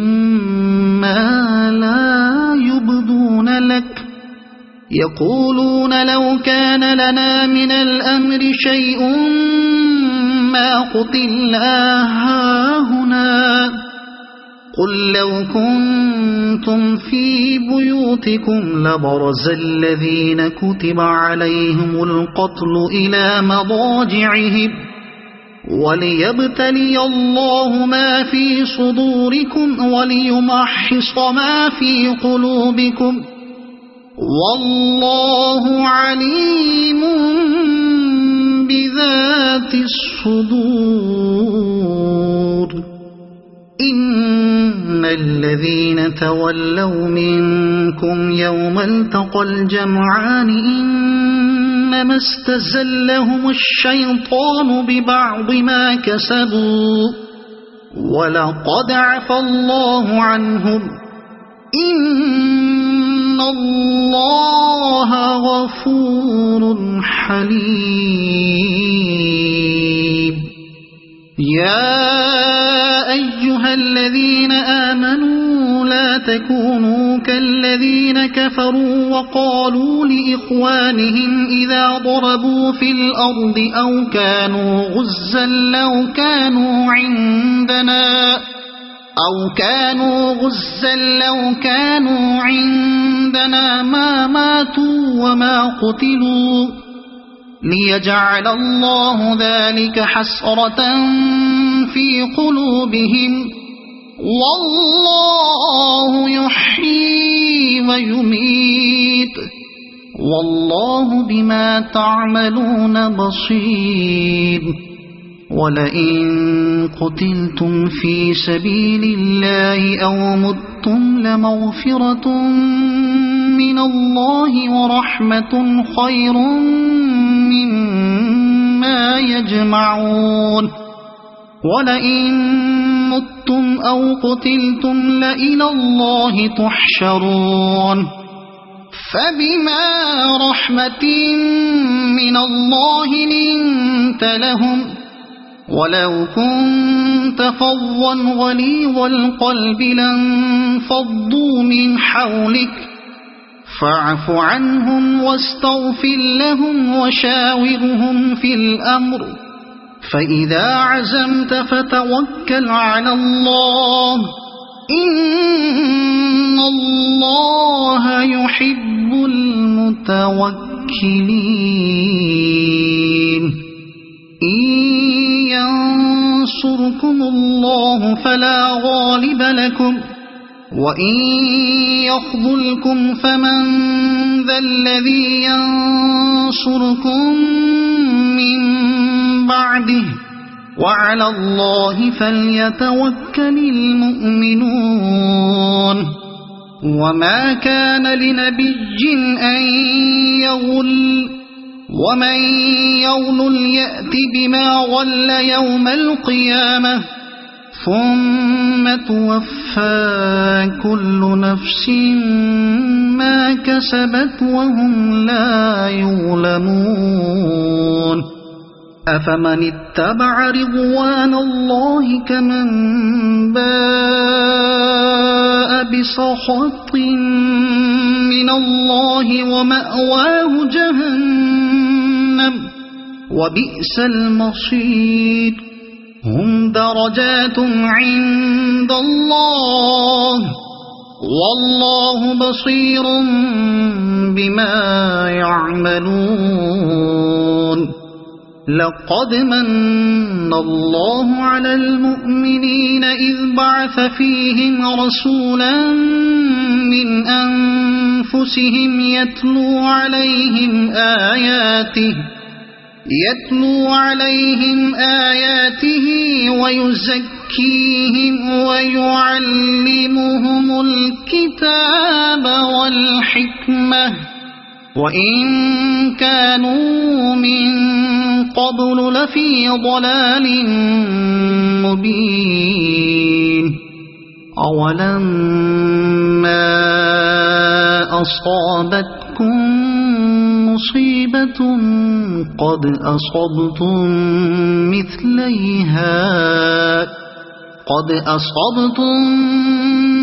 ما لا يبدون لك يقولون لو كان لنا من الأمر شيء ما قتلنا هاهنا قل لو كنتم في بيوتكم لبرز الذين كتب عليهم القتل إلى مضاجعهم وليبتلي الله ما في صدوركم وليمحص ما في قلوبكم والله عليم بذات الصدور إن الذين تولوا منكم يوم التقى الجمعان إنما استزلهم الشيطان ببعض ما كسبوا ولقد عفى الله عنهم إن الله غفور حليم يا أيها الذين آمنوا لا تكونوا كالذين كفروا وقالوا لإخوانهم إذا ضربوا في الأرض أو كانوا غزا لو كانوا عندنا ما ماتوا وما قتلوا ليجعل الله ذلك حسرة في قلوبهم والله يحيي ويميت والله بما تعملون بصير ولئن قتلتم في سبيل الله أو متم لمغفرة من الله ورحمة خير مما يجمعون ولئن متم أو قتلتم لإلى الله تحشرون فبما رحمة من الله لنت لهم ولو كنت فظا غليظ القلب لانفضوا من حولك فاعف عنهم واستغفر لهم وشاورهم في الأمر فإذا عزمت فتوكل على الله إن الله يحب المتوكلين إن ينصركم الله فلا غالب لكم وإن يخذلكم فمن ذا الذي ينصركم من بعده وعلى الله فليتوكل المؤمنون وما كان لنبي أن يغل ومن يغل يأت بما غل يوم القيامة ثم توفى كل نفس ما كسبت وهم لا يظلمون أفمن اتبع رضوان الله كمن باء بسخط من الله ومأواه جهنم وبئس المصير هم درجات عند الله والله بصير بما يعملون لقد من الله على المؤمنين إذ بعث فيهم رسولا من أنفسهم يتلو عليهم آياته ويزكيهم ويعلمهم الكتاب والحكمة وإن كانوا من قبل لفي ضلال مبين أولما أصابتكم مصيبة قد أصبتم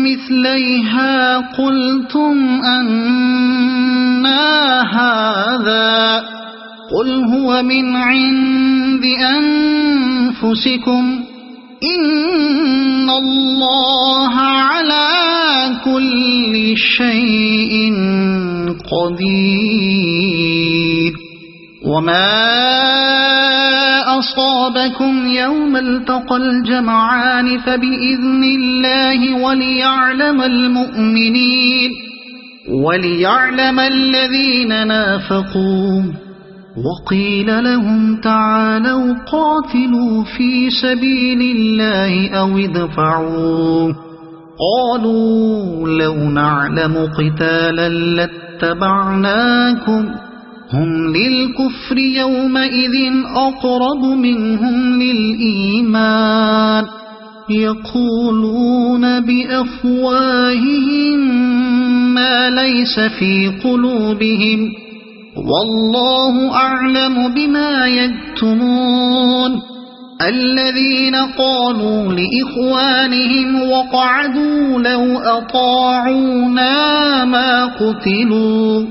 مثليها قلتم أنى هذا قل هو من عند أنفسكم إن الله على كل شيء قدير وما أصابكم يوم التقى الجمعان فبإذن الله وليعلم المؤمنين وليعلم الذين نافقوا وقيل لهم تعالوا قاتلوا في سبيل الله أو ادفعوا قالوا لو نعلم قتالا لاتبعناكم هم للكفر يومئذ أقرب منهم للإيمان يقولون بأفواههم ما ليس في قلوبهم والله أعلم بما يكتمون الذين قالوا لإخوانهم وقعدوا لو أطاعونا ما قتلوا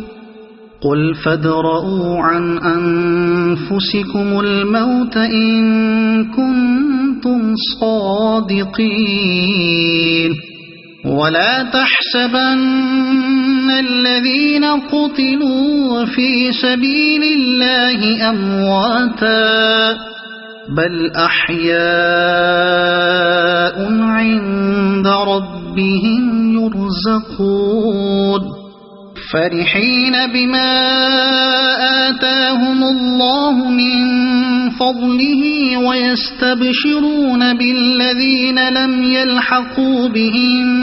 قل فادرءوا عن أنفسكم الموت إن كنتم صادقين ولا تحسبن الذين قتلوا في سبيل الله أمواتا بل أحياء عند ربهم يرزقون فرحين بما آتاهم الله من فضله ويستبشرون بالذين لم يلحقوا بهم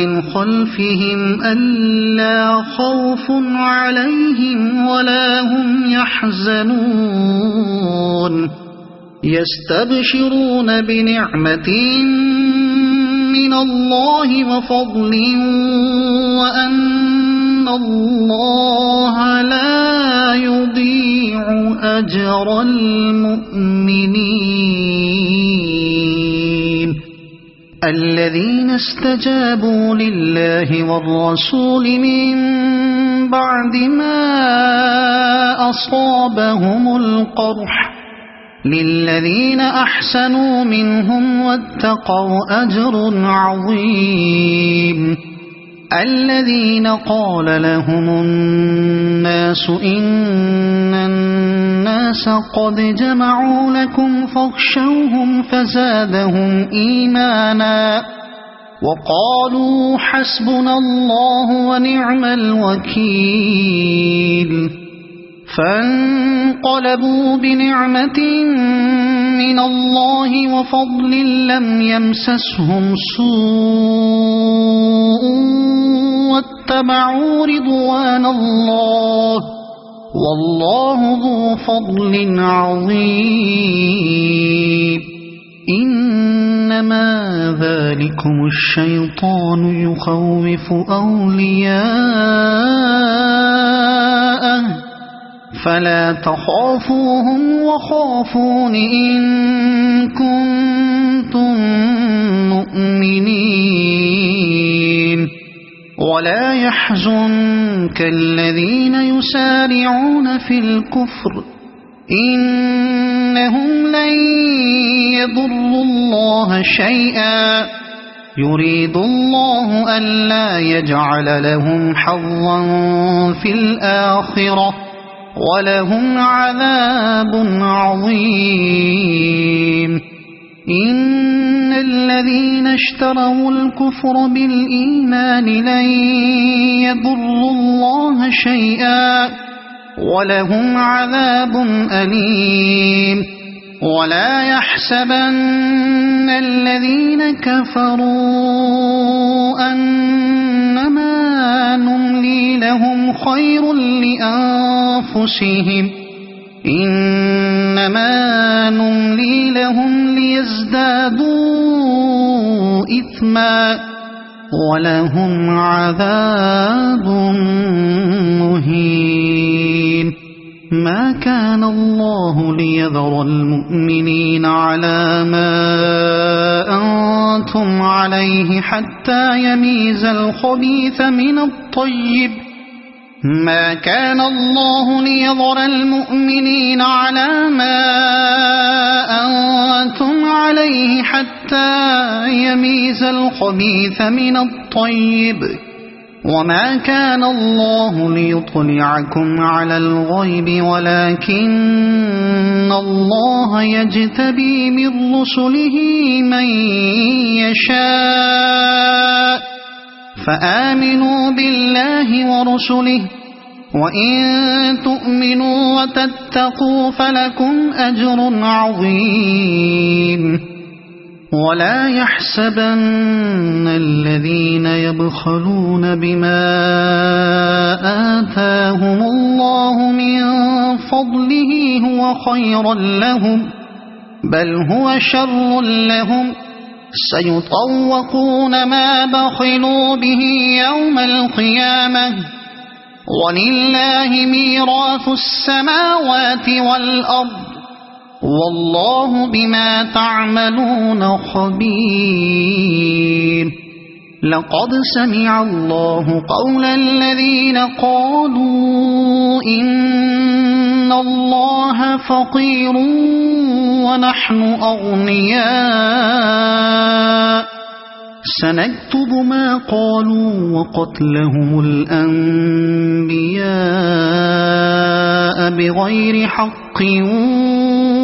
من خلفهم ألا خوف عليهم ولا هم يحزنون يستبشرون بنعمة من الله وفضل وأن الله لا يضيع أجر المؤمنين الذين استجابوا لله والرسول من بعد ما أصابهم القرح للذين أحسنوا منهم واتقوا أجر عظيم الذين قال لهم الناس إن الناس قد جمعوا لكم فاخشوهم فزادهم إيمانا وقالوا حسبنا الله ونعم الوكيل فانقلبوا بنعمة من الله وفضل لم يمسسهم سوء واتبعوا رضوان الله والله ذو فضل عظيم إنما ذلكم الشيطان يخوف أولياءه فلا تخافوهم وخافون إن كنتم مؤمنين ولا يحزنك الذين يسارعون في الكفر إنهم لن يضروا الله شيئا يريد الله ألا يجعل لهم حظا في الآخرة ولهم عذاب عظيم إن الذين اشتروا الكفر بالإيمان لن يضروا الله شيئا ولهم عذاب أليم ولا يحسبن الذين كفروا أنما نملي لهم خير لأنفسهم إنما نملي لهم ليزدادوا إثما ولهم عذاب مهين ما كان الله ليذر المؤمنين على ما أنتم عليه حتى يميز الخبيث من الطيب ما كان الله ليذر المؤمنين على ما أنتم عليه حتى يميز الخبيث من الطيب وما كان الله ليطلعكم على الغيب ولكن الله يجتبي من رسله من يشاء فآمنوا بالله ورسله وإن تؤمنوا وتتقوا فلكم أجر عظيم ولا يحسبن الذين يبخلون بما آتاهم الله من فضله هو خيرا لهم بل هو شر لهم سيطوقون ما بخلوا به يوم القيامة ولله ميراث السماوات والأرض والله بما تعملون خبير لقد سمع الله قول الذين قالوا إن الله فقير ونحن أغنياء سنكتب ما قالوا وقتلهم الأنبياء بغير حق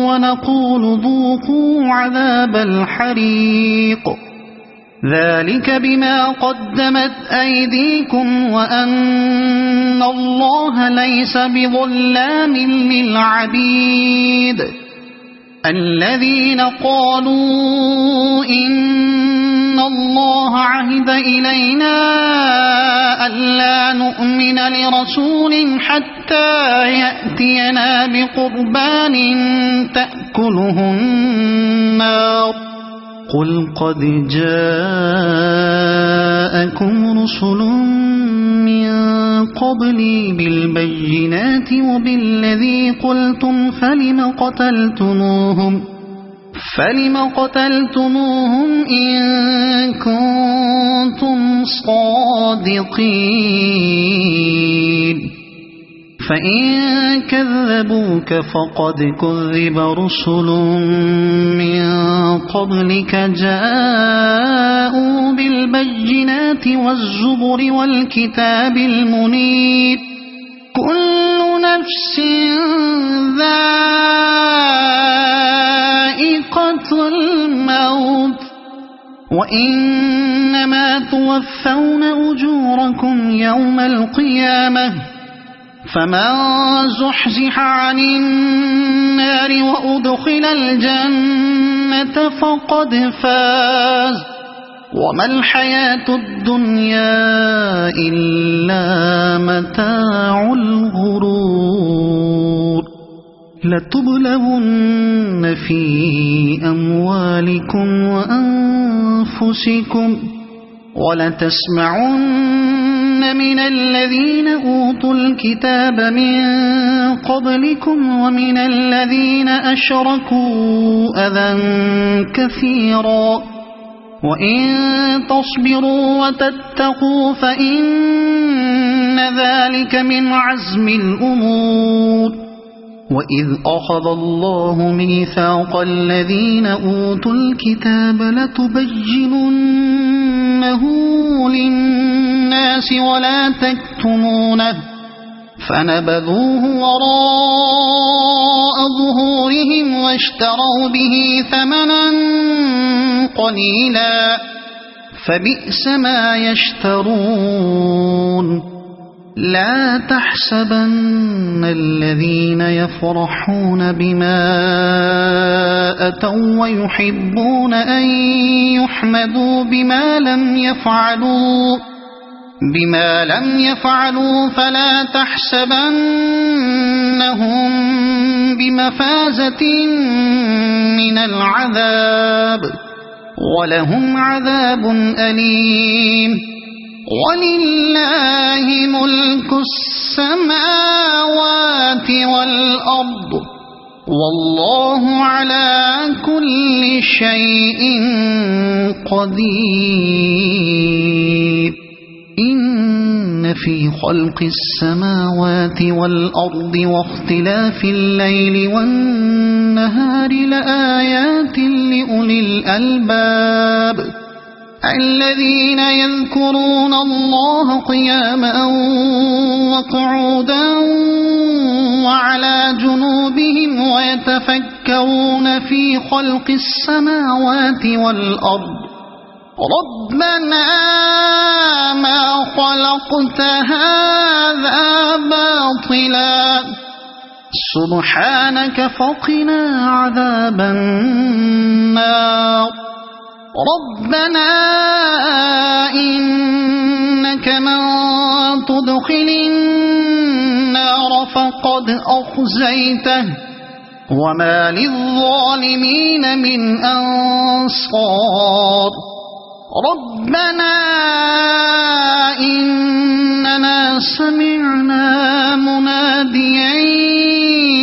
ونقول ذوقوا عذاب الحريق ذلك بما قدمت أيديكم وأن الله ليس بظلام للعبيد الذين قالوا إن الله عهد إلينا ألا نؤمن لرسول حتى يأتينا بقربان تأكله النار قل قد جاءكم رسل من قبلي بالبينات وبالذي قلتم فلم قتلتموهم إن كنتم صادقين فإن كذبوك فقد كذب رسل من قبلك جاءوا بالبينات والزبر والكتاب المنير كل نفس ذائقة الموت وإنما توفون أجوركم يوم القيامة فمن زحزح عن النار وأدخل الجنة فقد فاز وما الحياة الدنيا إلا متاع الغرور لتبلغن في أموالكم وأنفسكم ولتسمعن من الذين أوتوا الكتاب من قبلكم ومن الذين أشركوا أذى كثيرا وإن تصبروا وتتقوا فإن ذلك من عزم الأمور وإذ أخذ الله ميثاق الذين أوتوا الكتاب لتبيننه للناس ولا تكتمونه فنبذوه وراء ظهورهم واشتروا به ثمنا قليلا فبئس ما يشترون لا تحسبن الذين يفرحون بما أتوا ويحبون أن يحمدوا بما لم يفعلوا فلا تحسبنهم بمفازة من العذاب ولهم عذاب أليم ولله ملك السماوات والأرض والله على كل شيء قدير إن في خلق السماوات والأرض واختلاف الليل والنهار لآيات لأولي الألباب الذين يذكرون الله قياما وقعودا وعلى جنوبهم ويتفكرون في خلق السماوات والأرض ربنا ما خلقت هذا باطلا سبحانك فقنا عذاب النار ربنا إنك من تدخل النار فقد أخزيته وما للظالمين من أنصار ربنا إننا سمعنا مناديا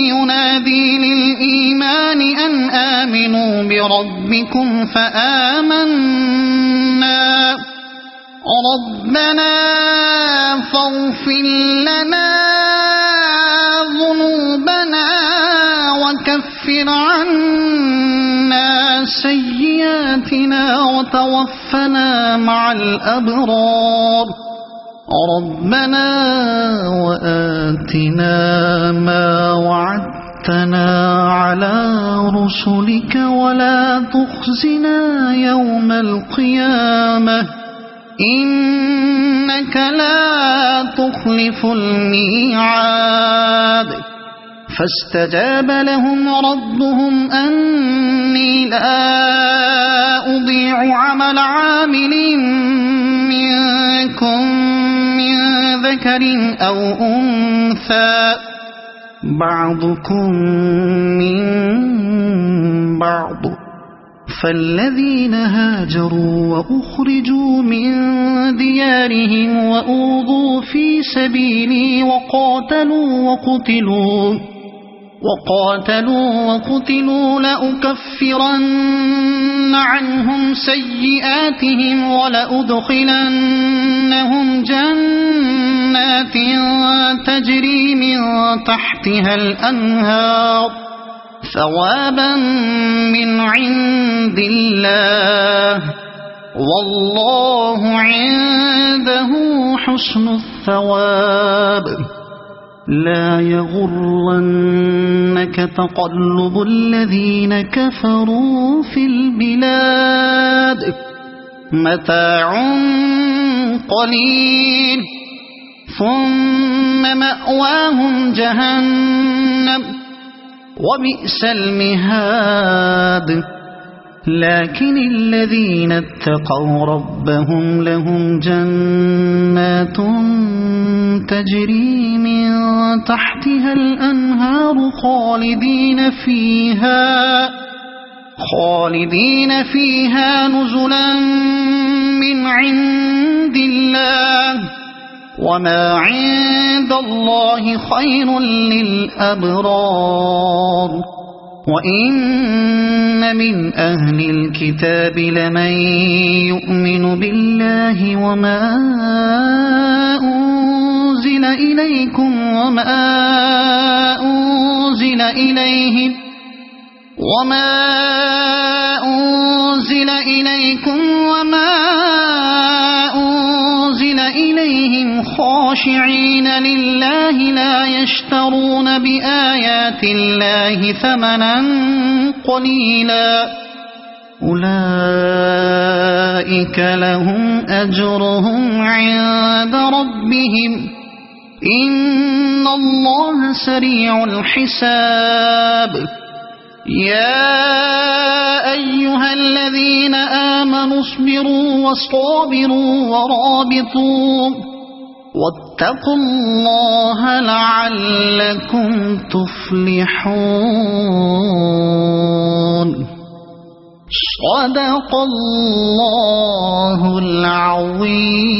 ينادي للإيمان أن آمنوا بربكم فآمنا ربنا فاغفر لنا ذنوبنا وكفر عنا سيئاتنا وتوفنا مع الأبرار ربنا وآتنا ما وعدتنا على رسلك ولا تخزنا يوم القيامة إنك لا تخلف الميعاد فاستجاب لهم ربهم أني لا أضيع عمل عامل منكم من ذكر أو أنثى بعضكم من بعض فالذين هاجروا وأخرجوا من ديارهم وأوذوا في سبيلي وقاتلوا وقتلوا لأكفرن عنهم سيئاتهم ولأدخلنهم جنات تجري من تحتها الأنهار ثوابا من عند الله والله عنده حسن الثواب لا يغرنك تقلب الذين كفروا في البلاد متاع قليل ثم مأواهم جهنم وبئس المهاد لكن الذين اتقوا ربهم لهم جنات تجري من تحتها الأنهار خالدين فيها نزلا من عند الله وما عند الله خير للأبرار وإن من أهل الكتاب لمن يؤمن بالله وما أنزل إليكم وما أنزل إليهم خاشعين لله لا يشترون بآيات الله ثمنا قليلا أولئك لهم أجرهم عند ربهم إن الله سريع الحساب يا أيها الذين آمنوا اصبروا وصابروا ورابطوا واتقوا الله لعلكم تفلحون صدق الله العظيم.